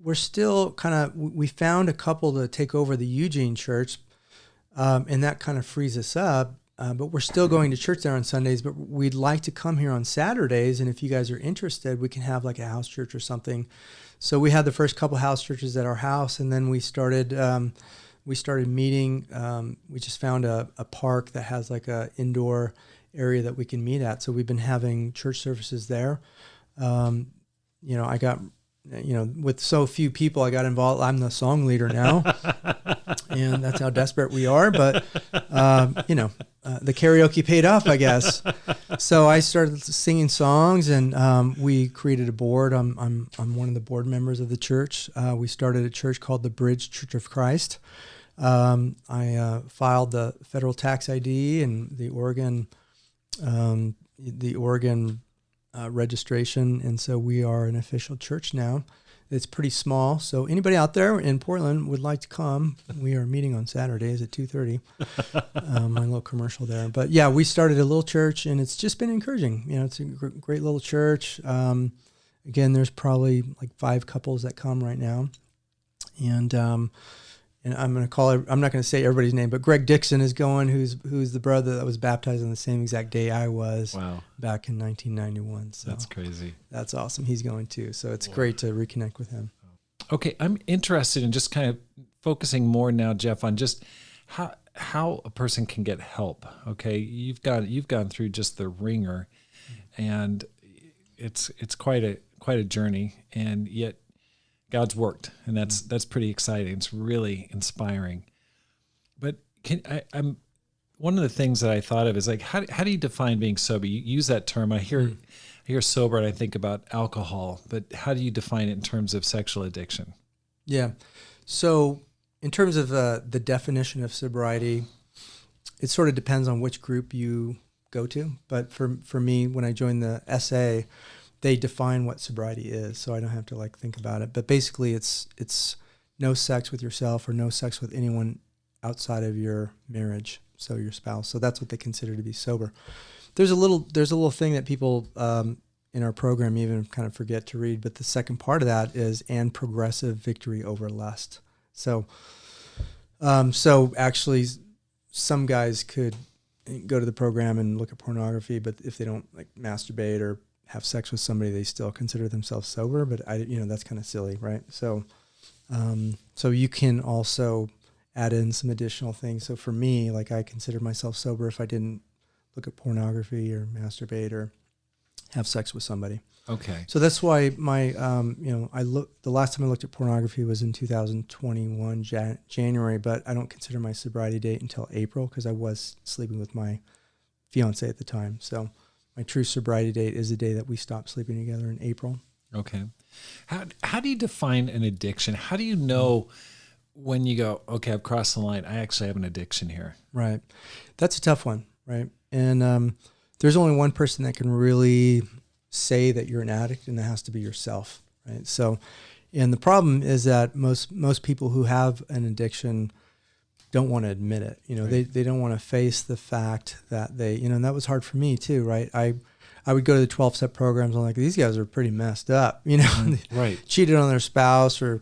we're still we found a couple to take over the Eugene church, and that kind of frees us up. But we're still going to church there on Sundays, but we'd like to come here on Saturdays. And if you guys are interested, we can have like a house church or something. So we had the first couple house churches at our house, and then we started meeting. We just found a park that has like a indoor area that we can meet at. So we've been having church services there. I got, with so few people, I got involved. I'm the song leader now. And that's how desperate we are. But, the karaoke paid off, I guess. So I started singing songs, and we created a board. I'm one of the board members of the church. We started a church called the Bridge Church of Christ. I filed the federal tax ID and the Oregon registration, and so we are an official church now. It's pretty small, so anybody out there in Portland would like to come. We are meeting on Saturdays at 2:30. My little commercial there, but yeah, we started a little church, and it's just been encouraging. It's a great little church. Again, there's probably like 5 couples that come right now, and I'm going to call it, I'm not going to say everybody's name, but Greg Dixon is going, who's the brother that was baptized on the same exact day I was. Wow. Back in 1991. So that's crazy. That's awesome. He's going too. So it's great to reconnect with him. Okay. I'm interested in just kind of focusing more now, Jeff, on just how a person can get help. Okay. You've gone through just the ringer, and it's quite a journey, and yet God's worked, and that's pretty exciting. It's really inspiring. But I'm one of the things that I thought of is like, how do you define being sober? You use that term. I hear sober, and I think about alcohol. But how do you define it in terms of sexual addiction? Yeah. So in terms of the definition of sobriety, it sort of depends on which group you go to. But for me, when I joined the SA, they define what sobriety is, so I don't have to think about it. But basically, it's no sex with yourself or no sex with anyone outside of your marriage, so your spouse. So that's what they consider to be sober. There's a little thing that people in our program even kind of forget to read, but the second part of that is and progressive victory over lust. So actually, some guys could go to the program and look at pornography, but if they don't masturbate or have sex with somebody, they still consider themselves sober, but that's kind of silly, right? So you can also add in some additional things. So for me, I consider myself sober if I didn't look at pornography or masturbate or have sex with somebody. Okay. So that's why the last time I looked at pornography was in 2021, January, but I don't consider my sobriety date until April because I was sleeping with my fiance at the time. So my true sobriety date is the day that we stopped sleeping together in April. Okay. How do you define an addiction? How do you know when you go, okay, I've crossed the line, I actually have an addiction here? Right. That's a tough one, right? And there's only one person that can really say that you're an addict, and that has to be yourself, right? So, and the problem is that most people who have an addiction don't want to admit it. Right. They don't want to face the fact that they, and that was hard for me too, right? I would go to the 12-step programs. I'm like, these guys are pretty messed up, Right. Cheated on their spouse or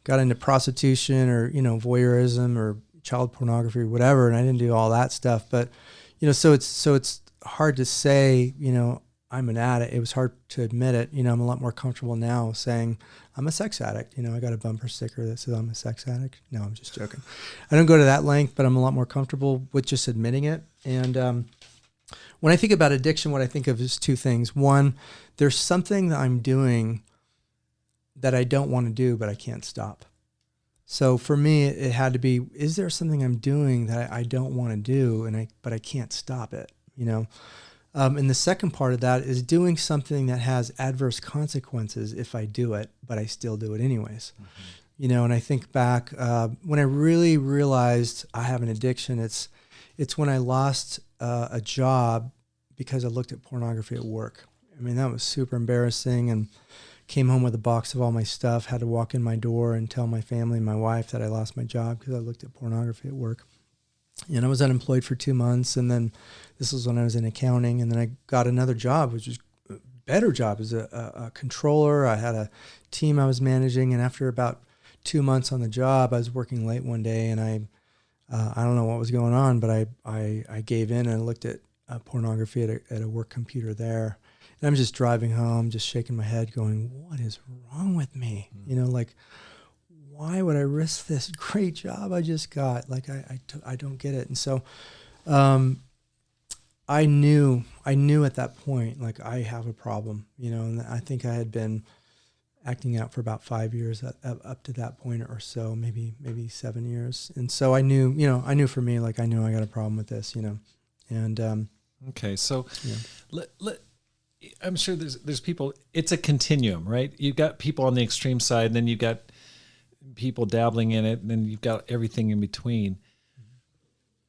got into prostitution or, voyeurism or child pornography or whatever. And I didn't do all that stuff. But, so it's hard to say, I'm an addict. It was hard to admit it. I'm a lot more comfortable now saying I'm a sex addict. I got a bumper sticker that says I'm a sex addict. No, I'm just joking. I don't go to that length, but I'm a lot more comfortable with just admitting it. And when I think about addiction, what I think of is 2 things. One, there's something that I'm doing that I don't want to do, but I can't stop. So for me, it had to be, is there something I'm doing that I don't want to do, but I can't stop it, And the second part of that is doing something that has adverse consequences if I do it, but I still do it anyways. Mm-hmm. And I think back when I really realized I have an addiction, it's when I lost a job because I looked at pornography at work. I mean, that was super embarrassing, and came home with a box of all my stuff, had to walk in my door and tell my family and my wife that I lost my job because I looked at pornography at work. And I was unemployed for 2 months, and then this was when I was in accounting, and then I got another job, which was a better job as a controller. I had a team I was managing, and after about 2 months on the job, I was working late one day, and I don't know what was going on, but I gave in and I looked at pornography at a work computer there. And I'm just driving home, just shaking my head going, what is wrong with me? Mm-hmm. Why would I risk this great job I just got? I don't get it. And so I knew at that point, I have a problem, and I think I had been acting out for about 5 years up to that point or so, maybe 7 years. And so I knew for me, like I knew I got a problem with this, and okay. So I'm sure there's people, it's a continuum, right? You've got people on the extreme side, and then you've got people dabbling in it, and then you've got everything in between.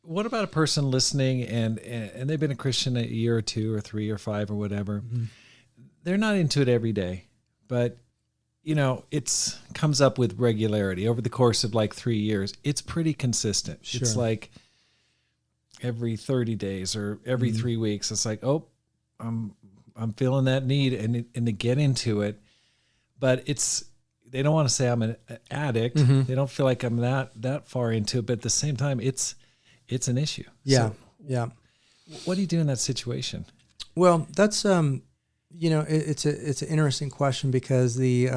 What about a person listening and they've been a Christian a year or 2 or 3 or 5 or whatever? Mm-hmm. They're not into it every day, but it's comes up with regularity over the course of like 3 years. It's pretty consistent. Sure. It's like every 30 days or every 3 weeks. It's like, oh, I'm feeling that need and to get into it, but they don't want to say I'm an addict. Mm-hmm. They don't feel like I'm that far into it, but at the same time, it's an issue. Yeah. So, yeah. What do you do in that situation? Well, that's, it's an interesting question because it's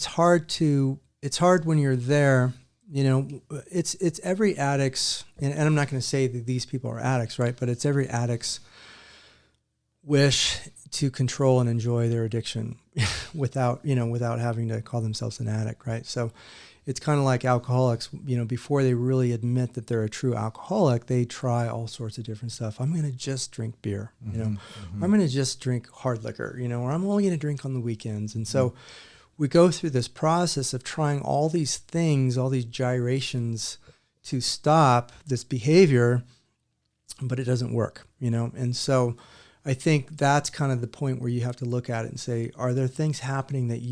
hard when you're there, it's every addict's, and I'm not going to say that these people are addicts, right? But it's every addict's wish to control and enjoy their addiction without having to call themselves an addict, right? So it's kind of like alcoholics, before they really admit that they're a true alcoholic, they try all sorts of different stuff. I'm going to just drink beer, I'm going to just drink hard liquor, or I'm only going to drink on the weekends. And so we go through this process of trying all these things, all these gyrations to stop this behavior, but it doesn't work, And so I think that's kind of the point where you have to look at it and say, are there things happening that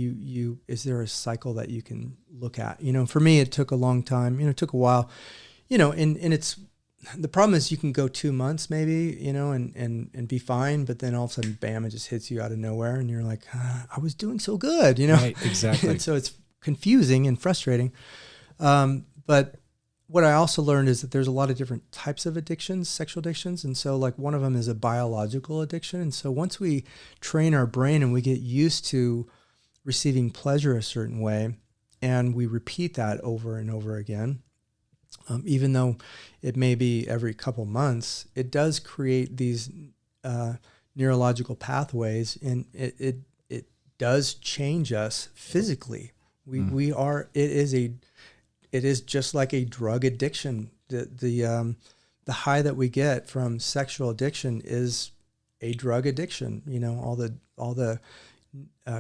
is there a cycle that you can look at? For me, it took a long time, it took a while, and it's, the problem is you can go 2 months maybe, and be fine, but then all of a sudden, bam, it just hits you out of nowhere. And you're like, I was doing so good, Right, exactly. And so it's confusing and frustrating. But what I also learned is that there's a lot of different types of addictions, sexual addictions. And so like one of them is a biological addiction. And so once we train our brain and we get used to receiving pleasure a certain way, and we repeat that over and over again, even though it may be every couple months, it does create these neurological pathways, and it does change us physically. It is just like a drug addiction. The high that we get from sexual addiction is a drug addiction. All the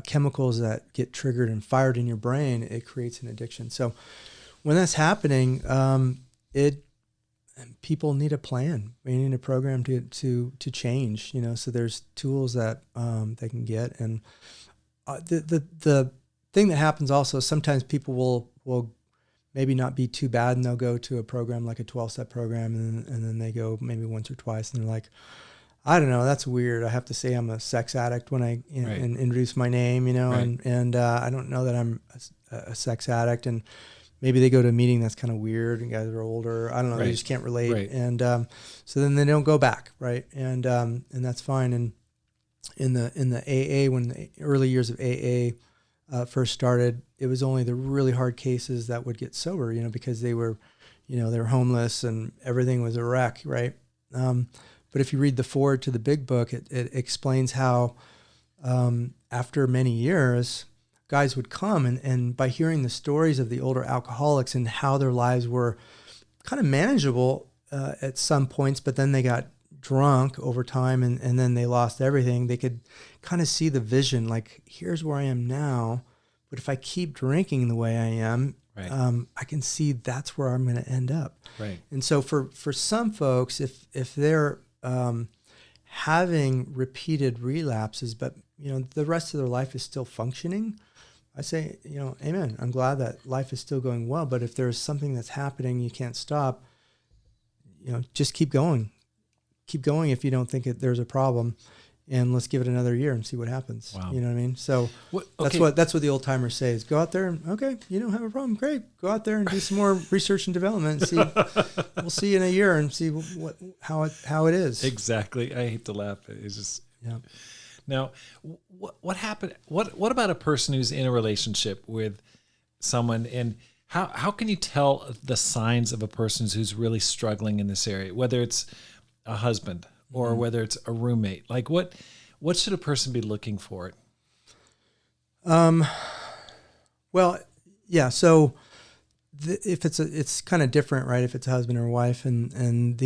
chemicals that get triggered and fired in your brain, it creates an addiction. So when that's happening, people need a plan. We need a program to change. So there's tools that they can get, and the thing that happens also, sometimes people will maybe not be too bad, and they'll go to a program like a 12-step program, and then they go maybe once or twice, and they're like, I don't know, that's weird. I have to say I'm a sex addict when I right. and introduce my name, right. and I don't know that I'm a sex addict, and maybe they go to a meeting that's kind of weird, and guys are older. I don't know, right. They just can't relate, right. And so then they don't go back, right? And that's fine. And in the AA, when the early years of AA first started, it was only the really hard cases that would get sober, because they were homeless and everything was a wreck, right? But if you read the foreword to the big book, it explains how after many years, guys would come and by hearing the stories of the older alcoholics and how their lives were kind of manageable at some points, but then they got drunk over time and then they lost everything, they could kind of see the vision, like, here's where I am now, but if I keep drinking the way I am, right. I can see that's where I'm going to end up. Right. And so for some folks, if they're having repeated relapses, but the rest of their life is still functioning, I say, amen. I'm glad that life is still going well, but if there's something that's happening, you can't stop, just keep going. Keep going if you don't think there's a problem, and let's give it another year and see what happens. Wow. You know what I mean? So that's what the old timers say is go out there and, okay, you don't have a problem. Great. Go out there and do some more research and development and see, we'll see you in a year and see how it is. Exactly. I hate to laugh. It's just, yeah. Now, what happened? What about a person who's in a relationship with someone, and how can you tell the signs of a person who's really struggling in this area, whether it's a husband or whether it's a roommate? Like what should a person be looking for? Well, yeah. So if it's kind of different, right? If it's a husband or a wife, and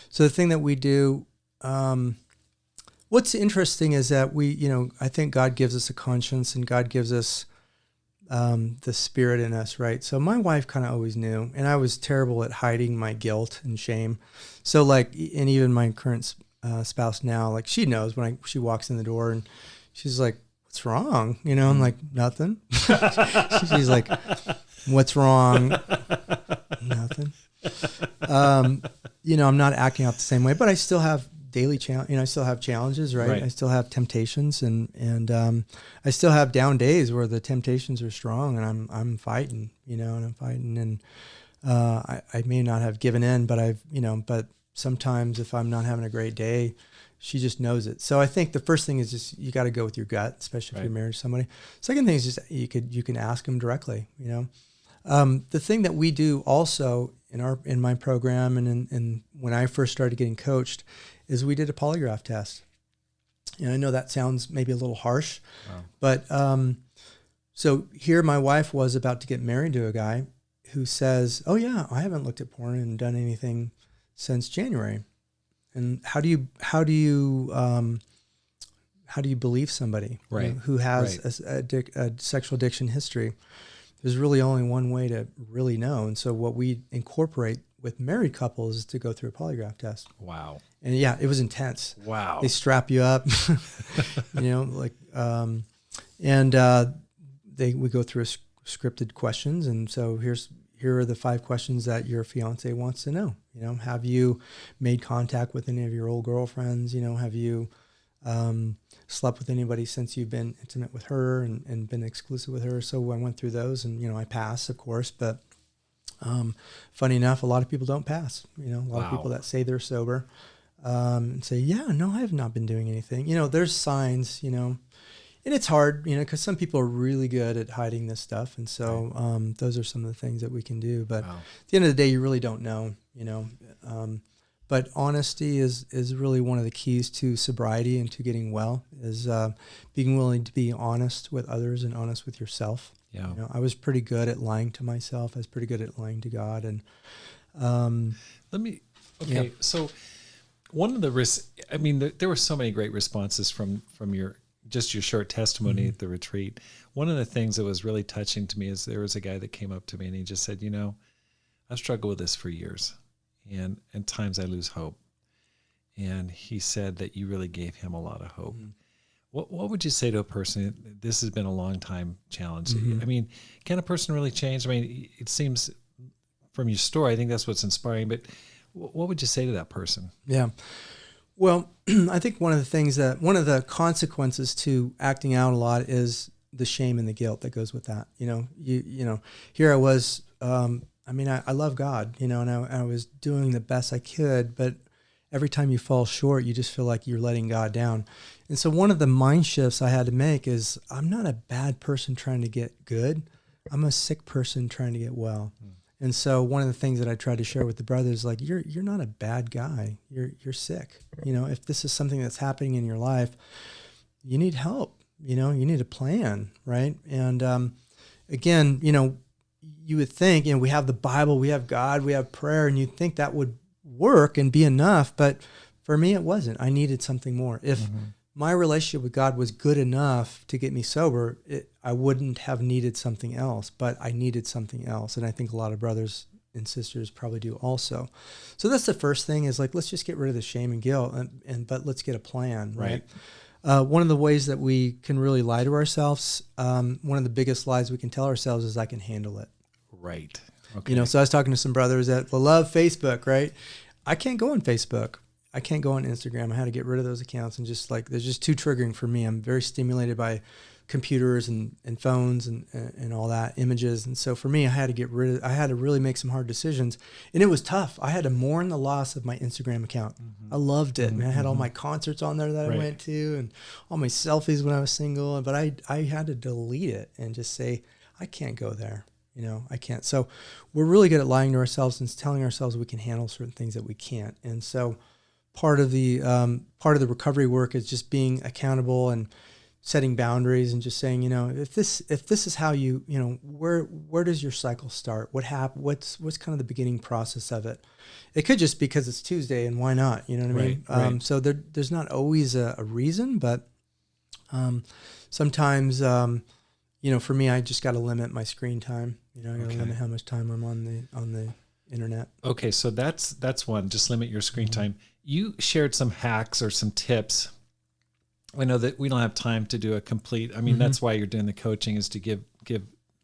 so the thing that we do, what's interesting is that I think God gives us a conscience, and God gives us the spirit in us, right? So my wife kind of always knew, and I was terrible at hiding my guilt and shame. So and even my current spouse now, like she knows when she walks in the door, and she's like, "What's wrong?" I'm like, "Nothing." She's like, "What's wrong?" Nothing. I'm not acting out the same way, but I still have daily I still have challenges, right? I still have temptations, and I still have down days where the temptations are strong, and I'm fighting, and I may not have given in, but but sometimes if I'm not having a great day, she just knows it. So I think the first thing is just, you got to go with your gut, especially if you're married to somebody. Second thing is just, you can ask them directly, The thing that we do also in my program and when I first started getting coached is we did a polygraph test. And I know that sounds maybe a little harsh, but so here my wife was about to get married to a guy who says, "Oh yeah, I haven't looked at porn and done anything since January." And how do you believe somebody who has a sexual addiction history? There's really only one way to really know. And so what we incorporate with married couples is to go through a polygraph test. Wow. And yeah, it was intense. Wow. They strap you up, we go through scripted questions. And so here are the 5 questions that your fiance wants to know. Have you made contact with any of your old girlfriends? Have you slept with anybody since you've been intimate with her and been exclusive with her? So I went through those, and I passed, of course, but funny enough, a lot of people don't pass. A lot of people that say they're sober and say, "Yeah, no, I have not been doing anything." There's signs, and it's hard, because some people are really good at hiding this stuff. And so those are some of the things that we can do. But at the end of the day, you really don't know, but honesty is really one of the keys to sobriety and to getting well, is being willing to be honest with others and honest with yourself. Yeah. I was pretty good at lying to myself. I was pretty good at lying to God. And so one of the there were so many great responses from your short testimony at the retreat. One of the things that was really touching to me is there was a guy that came up to me and he just said, "I've struggled with this for years, and at times I lose hope." And he said that you really gave him a lot of hope. Mm-hmm. What would you say to a person? This has been a long time challenge. Mm-hmm. Can a person really change? It seems from your story, I think that's what's inspiring, but what would you say to that person? Yeah. Well, I think one of the consequences to acting out a lot is the shame and the guilt that goes with that. Here I was, I love God, and I was doing the best I could, but every time you fall short, you just feel like you're letting God down. And so one of the mind shifts I had to make is, I'm not a bad person trying to get good. I'm a sick person trying to get well. Mm. And so one of the things that I tried to share with the brothers, like, you're not a bad guy. You're sick. If this is something that's happening in your life, you need help. You need a plan, right? And again, you would think, we have the Bible, we have God, we have prayer, and you'd think that would work and be enough. But for me, it wasn't. I needed something more. If my relationship with God was good enough to get me sober, I wouldn't have needed something else, but I needed something else. And I think a lot of brothers and sisters probably do also. So that's the first thing, is like, let's just get rid of the shame and guilt, but let's get a plan, right? One of the ways that we can really lie to ourselves, one of the biggest lies we can tell ourselves is, I can handle it. Right. Okay. So I was talking to some brothers that love Facebook, right? I can't go on Facebook. I can't go on Instagram. I had to get rid of those accounts, and they're just too triggering for me. I'm very stimulated by computers and phones and all that, images. And so for me, I had to really make some hard decisions, and it was tough. I had to mourn the loss of my Instagram account. Mm-hmm. I loved it. Man, I had all my concerts on there that I went to, and all my selfies when I was single, but I had to delete it and just say, I can't go there. I can't. So we're really good at lying to ourselves and telling ourselves we can handle certain things that we can't. And so part of the recovery work is just being accountable and setting boundaries and just saying, if this is how you, where does your cycle start? What's kind of the beginning process of it? It could just be because it's Tuesday and why not? You know what I mean? Right. So there's not always a reason, but sometimes, for me, I just got to limit my screen time. I got to limit how much time I'm on the internet. Okay. So that's one, just limit your screen time. You shared some hacks or some tips. I know that we don't have time to do a complete, that's why you're doing the coaching, is to give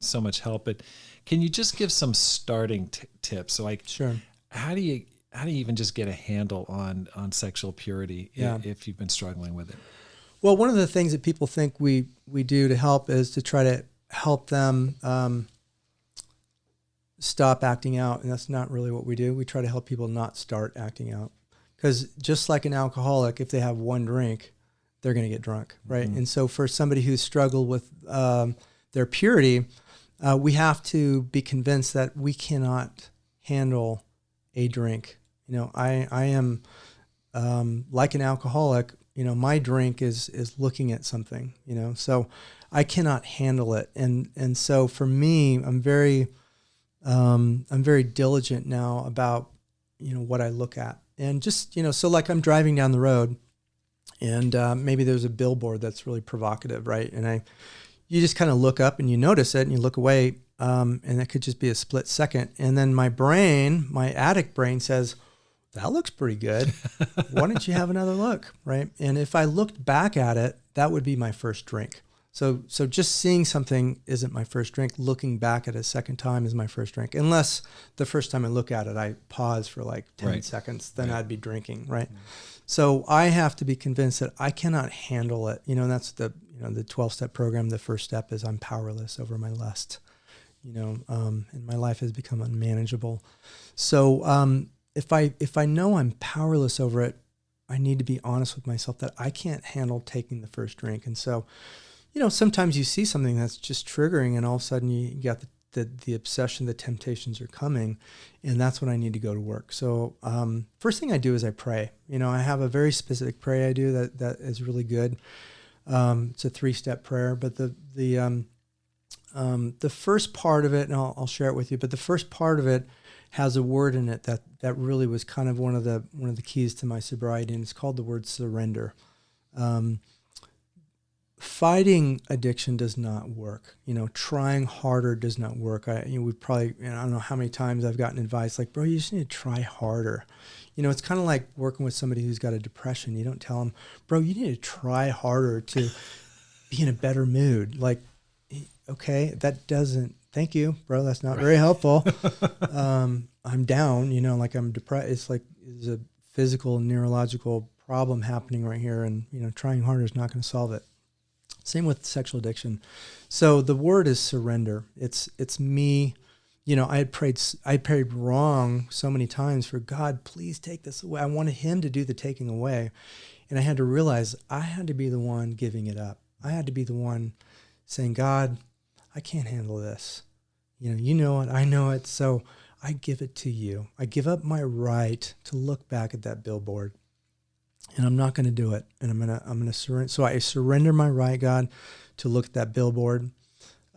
so much help, but can you just give some starting tips? So sure. How do you even just get a handle on sexual purity if you've been struggling with it? Well, one of the things that people think we do to help is to try to help them stop acting out. And that's not really what we do. We try to help people not start acting out. Because just like an alcoholic, if they have one drink, they're going to get drunk, right? Mm-hmm. And so for somebody who's struggled with their purity, we have to be convinced that we cannot handle a drink. I am like an alcoholic. My drink is looking at something. So I cannot handle it, and so for me, I'm very diligent now about what I look at, and just so like I'm driving down the road. And maybe there's a billboard that's really provocative, right? And you just kind of look up and you notice it and you look away, and it could just be a split second. And then my addict brain says, that looks pretty good. Why don't you have another look, right? And if I looked back at it, that would be my first drink. So just seeing something isn't my first drink. Looking back at it a second time is my first drink. Unless the first time I look at it, I pause for like 10 seconds, then I'd be drinking, right? Mm-hmm. So I have to be convinced that I cannot handle it. And that's the 12-step program. The first step is I'm powerless over my lust, and my life has become unmanageable. So if I know I'm powerless over it, I need to be honest with myself that I can't handle taking the first drink. And so, sometimes you see something that's just triggering, and all of a sudden you got the obsession, the temptations are coming, and that's when I need to go to work. So first thing I do is I pray. I have a very specific prayer I do that is really good. It's a 3-step prayer, but the first part of it, and I'll share it with you, but the first part of it has a word in it that really was kind of one of the keys to my sobriety, and it's called the word surrender. Fighting addiction does not work. Trying harder does not work. I don't know how many times I've gotten advice like, bro, you just need to try harder. It's kind of like working with somebody who's got a depression. You don't tell them, bro, you need to try harder to be in a better mood. Like, okay, that doesn't, thank you, bro. That's not very helpful. I'm down, like I'm depressed. It's like, there's a physical and neurological problem happening right here. And, trying harder is not going to solve it. Same with sexual addiction. So the word is surrender. It's me. I prayed wrong so many times for God, please take this away. I wanted him to do the taking away. And I had to realize I had to be the one giving it up. I had to be the one saying, God, I can't handle this. You know it, I know it. So I give it to you. I give up my right to look back at that billboard. And I'm not going to do it. And I'm going to surrender. So I surrender my right, God, to look at that billboard.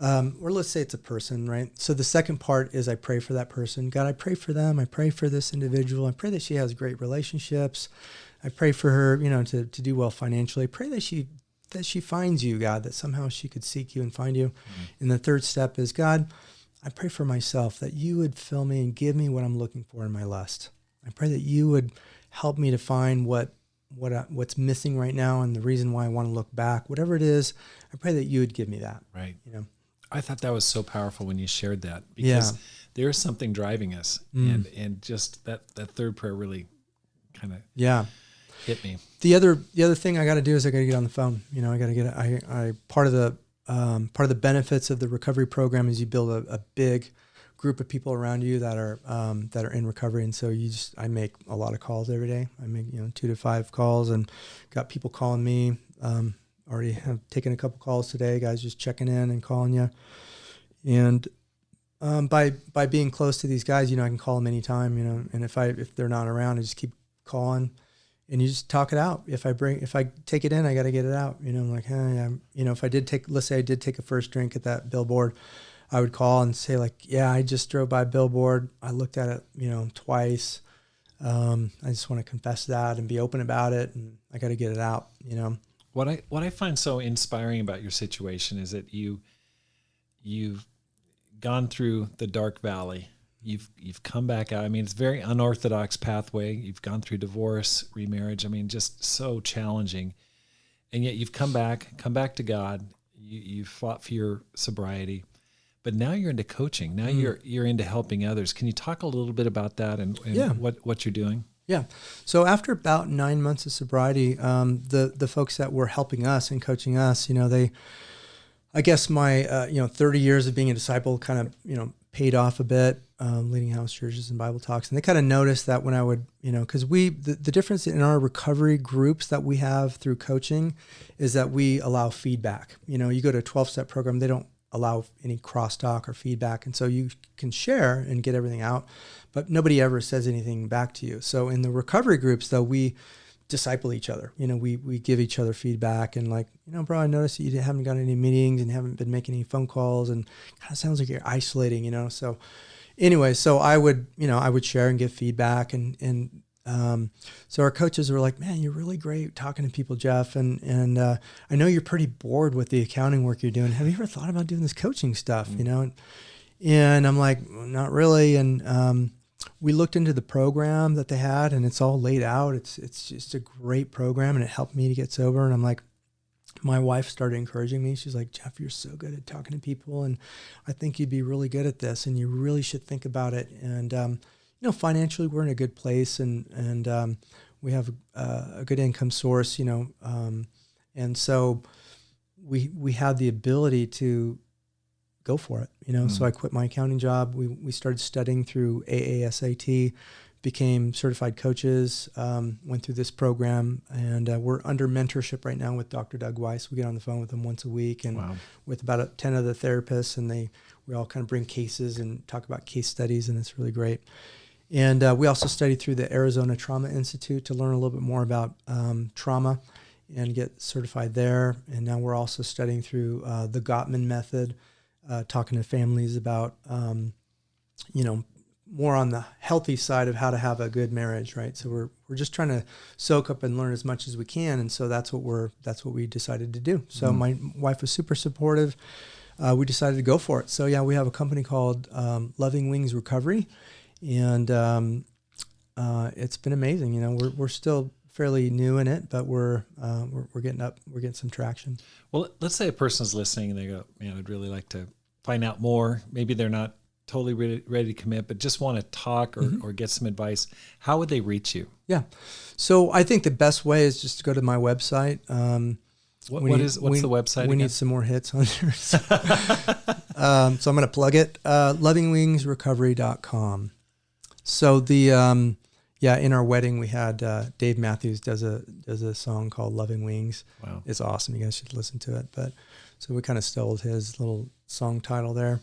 Or let's say it's a person, right? So the second part is I pray for that person. God, I pray for them. I pray for this individual. I pray that she has great relationships. I pray for her, to do well financially. I pray that she finds you, God, that somehow she could seek you and find you. Mm-hmm. And the third step is, God, I pray for myself that you would fill me and give me what I'm looking for in my lust. I pray that you would help me to find what's missing right now and the reason why I want to look back, whatever it is. I pray that you would give me that. Right. I thought that was so powerful when you shared that, because there is something driving us, and just that third prayer really kind of hit me. The other thing I got to do is I got to get on the phone. I got to get I part of the benefits of the recovery program is you build a big group of people around you that are in recovery, and so I make a lot of calls every day. I make 2 to 5 calls, and got people calling me. Already have taken a couple calls today, guys just checking in and calling you. And by being close to these guys, I can call them anytime, and if they're not around, I just keep calling. and you just talk it out. If I take it in, I got to get it out. I'm like, hey, if let's say I did take a first drink at that billboard, I would call and say like, yeah, I just drove by a billboard. I looked at it, twice. I just want to confess that and be open about it, and I got to get it out. What I find so inspiring about your situation is that you've gone through the dark valley. You've come back out. I mean, it's a very unorthodox pathway. You've gone through divorce, remarriage. I mean, just so challenging. And yet you've come back to God. You've fought for your sobriety. But now you're into coaching. Now you're into helping others. Can you talk a little bit about that and what you're doing? Yeah. So after about 9 months of sobriety, the folks that were helping us and coaching us, I guess my 30 years of being a disciple kind of paid off a bit, leading house churches and Bible talks, and they kind of noticed that when I would because the difference in our recovery groups that we have through coaching is that we allow feedback. You go to a 12-step program, they don't allow any crosstalk or feedback, and so you can share and get everything out, but nobody ever says anything back to you. So in the recovery groups, though, we disciple each other. We give each other feedback and like, bro, I noticed that you haven't got any meetings and haven't been making any phone calls, and kind of sounds like you're isolating, So anyway, so I would share and give feedback, and so our coaches were like, man, you're really great talking to people, Jeff. And I know you're pretty bored with the accounting work you're doing. Have you ever thought about doing this coaching stuff, And I'm like, well, not really. And we looked into the program that they had, and it's all laid out. It's just a great program, and it helped me to get sober. And I'm like, my wife started encouraging me. She's like, Jeff, you're so good at talking to people, and I think you'd be really good at this, and you really should think about it. And financially, we're in a good place, and we have a good income source, and so we have the ability to go for it, So I quit my accounting job. We started studying through AASAT, became certified coaches, went through this program, and we're under mentorship right now with Dr. Doug Weiss. We get on the phone with him once a week, and with about 10 other therapists, and we all kind of bring cases and talk about case studies, and it's really great. And we also studied through the Arizona Trauma Institute to learn a little bit more about trauma and get certified there. And now we're also studying through the Gottman method, talking to families about, more on the healthy side of how to have a good marriage, right? So we're just trying to soak up and learn as much as we can. And so that's what we decided to do. So my wife was super supportive. We decided to go for it. So yeah, we have a company called Loving Wings Recovery. And it's been amazing. We're still fairly new in it, but we're getting some traction. Well, let's say a person's listening and they go, man, I'd really like to find out more. Maybe they're not totally ready to commit, but just want to talk or get some advice. How would they reach you? Yeah. So I think the best way is just to go to my website. What's the website? We need some more hits on there. So I'm going to plug it, lovingwingsrecovery.com. So in our wedding we had Dave Matthews does a song called Loving Wings. Wow. It's awesome. You guys should listen to it. But so we kind of stole his little song title there.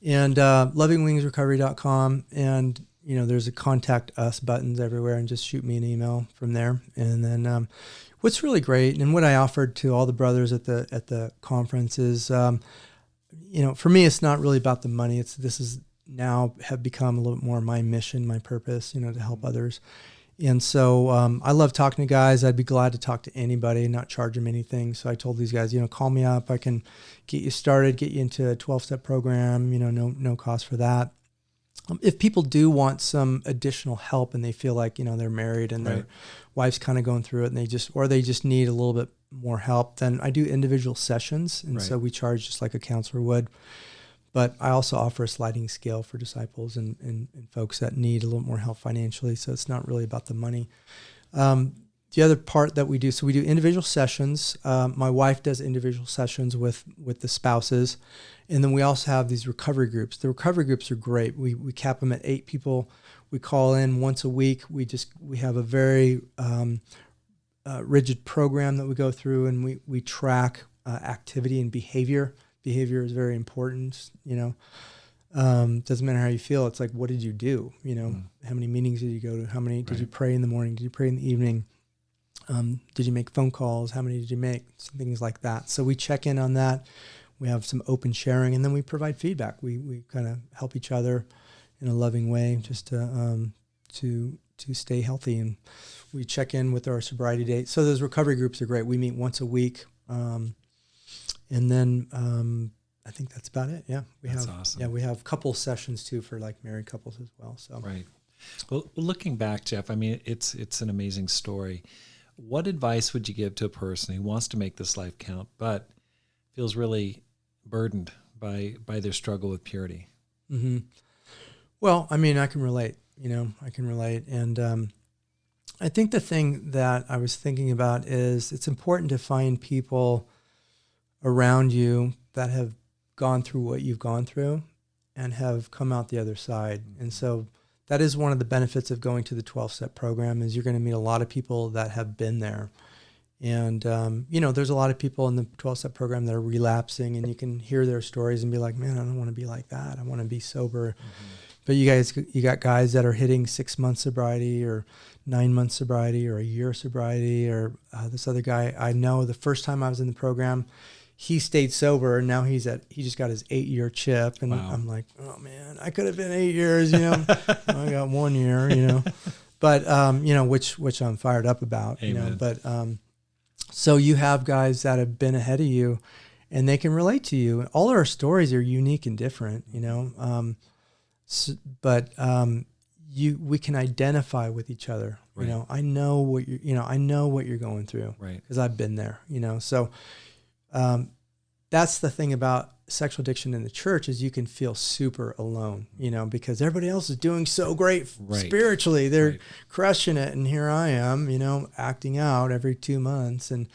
And lovingwingsrecovery.com, and there's a contact us buttons everywhere, and just shoot me an email from there. And then what's really great, and what I offered to all the brothers at the conference is, for me, it's not really about the money. This is now have become a little bit more my mission, my purpose, to help others. And so I love talking to guys. I'd be glad to talk to anybody, not charge them anything. So I told these guys, call me up. I can get you started, get you into a 12-step program, no cost for that. If people do want some additional help and they feel like, they're married and their wife's kind of going through it and they just need a little bit more help, then I do individual sessions. And so we charge just like a counselor would. But I also offer a sliding scale for disciples and folks that need a little more help financially. So it's not really about the money. The other part that we do, so we do individual sessions. My wife does individual sessions with the spouses. And then we also have these recovery groups. The recovery groups are great. We cap them at 8 people. We call in once a week. We have a very rigid program that we go through, and we track activity and behavior. Behavior is very important, doesn't matter how you feel. It's like, what did you do? How many meetings did you go to? How many did you pray in the morning? Did you pray in the evening? Did you make phone calls? How many did you make? Some things like that. So we check in on that. We have some open sharing, and then we provide feedback. We kind of help each other in a loving way, just to stay healthy. And we check in with our sobriety date. So those recovery groups are great. We meet once a week, and then I think that's about it. Yeah, That's awesome. Yeah, we have couple sessions too for like married couples as well. So right. Well, looking back, Jeff, I mean, it's an amazing story. What advice would you give to a person who wants to make this life count, but feels really burdened by their struggle with purity? Mm-hmm. Well, I mean, I can relate. I can relate, and I think the thing that I was thinking about is it's important to find people around you that have gone through what you've gone through and have come out the other side. Mm-hmm. And so that is one of the benefits of going to the 12-step program is you're going to meet a lot of people that have been there. And, there's a lot of people in the 12-step program that are relapsing, and you can hear their stories and be like, man, I don't want to be like that. I want to be sober. Mm-hmm. But you got guys that are hitting 6 months sobriety or 9 months sobriety or a year sobriety, or this other guy I know the first time I was in the program, he stayed sober, and now he just got his 8-year chip. And wow. I'm like, oh man, I could have been 8 years, I got 1 year, but, which I'm fired up about, Amen. But, so you have guys that have been ahead of you and they can relate to you. All our stories are unique and different, but we can identify with each other. Right. I know what you're going through, right? Because I've been there, So that's the thing about sexual addiction in the church is you can feel super alone, because everybody else is doing so great spiritually. They're crushing it, and here I am, acting out every 2 months, and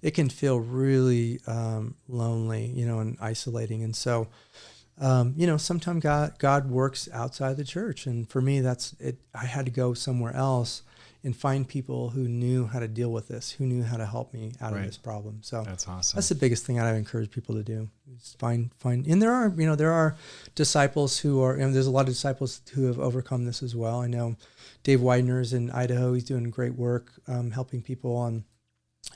it can feel really lonely, and isolating. And so, sometimes God works outside the church, and for me, that's it. I had to go somewhere else and find people who knew how to deal with this, who knew how to help me out of this problem. So that's awesome. That's the biggest thing I encourage people to do is find, and there are disciples who are, there's a lot of disciples who have overcome this as well. I know Dave Widener's in Idaho. He's doing great work, helping people and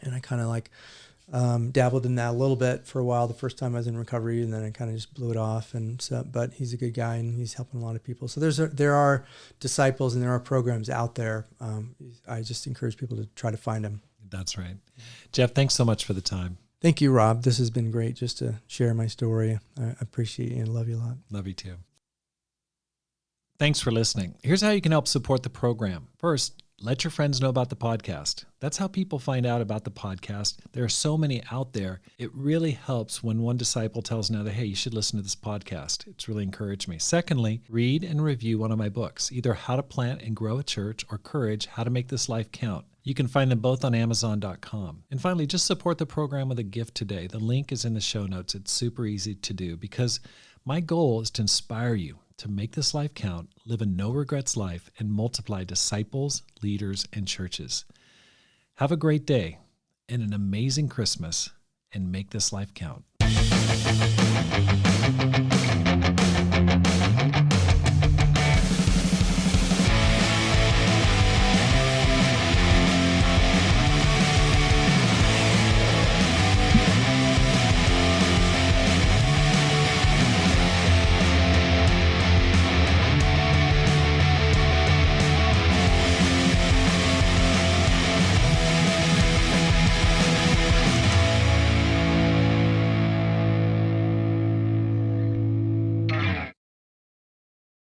I kind of dabbled in that a little bit for a while the first time I was in recovery, and then I kind of just blew it off. And so, but he's a good guy and he's helping a lot of people. So there are disciples and there are programs out there. I just encourage people to try to find them. That's right. Jeff, thanks so much for the time. Thank you, Rob. This has been great just to share my story. I appreciate you and love you a lot. Love you too. Thanks for listening. Here's how you can help support the program. First, let your friends know about the podcast. That's how people find out about the podcast. There are so many out there. It really helps when one disciple tells another, hey, you should listen to this podcast. It's really encouraged me. Secondly, read and review one of my books, either How to Plant and Grow a Church or Courage, How to Make This Life Count. You can find them both on Amazon.com. And finally, just support the program with a gift today. The link is in the show notes. It's super easy to do because my goal is to inspire you to make this life count, live a no-regrets life, and multiply disciples, leaders, and churches. Have a great day and an amazing Christmas, and make this life count.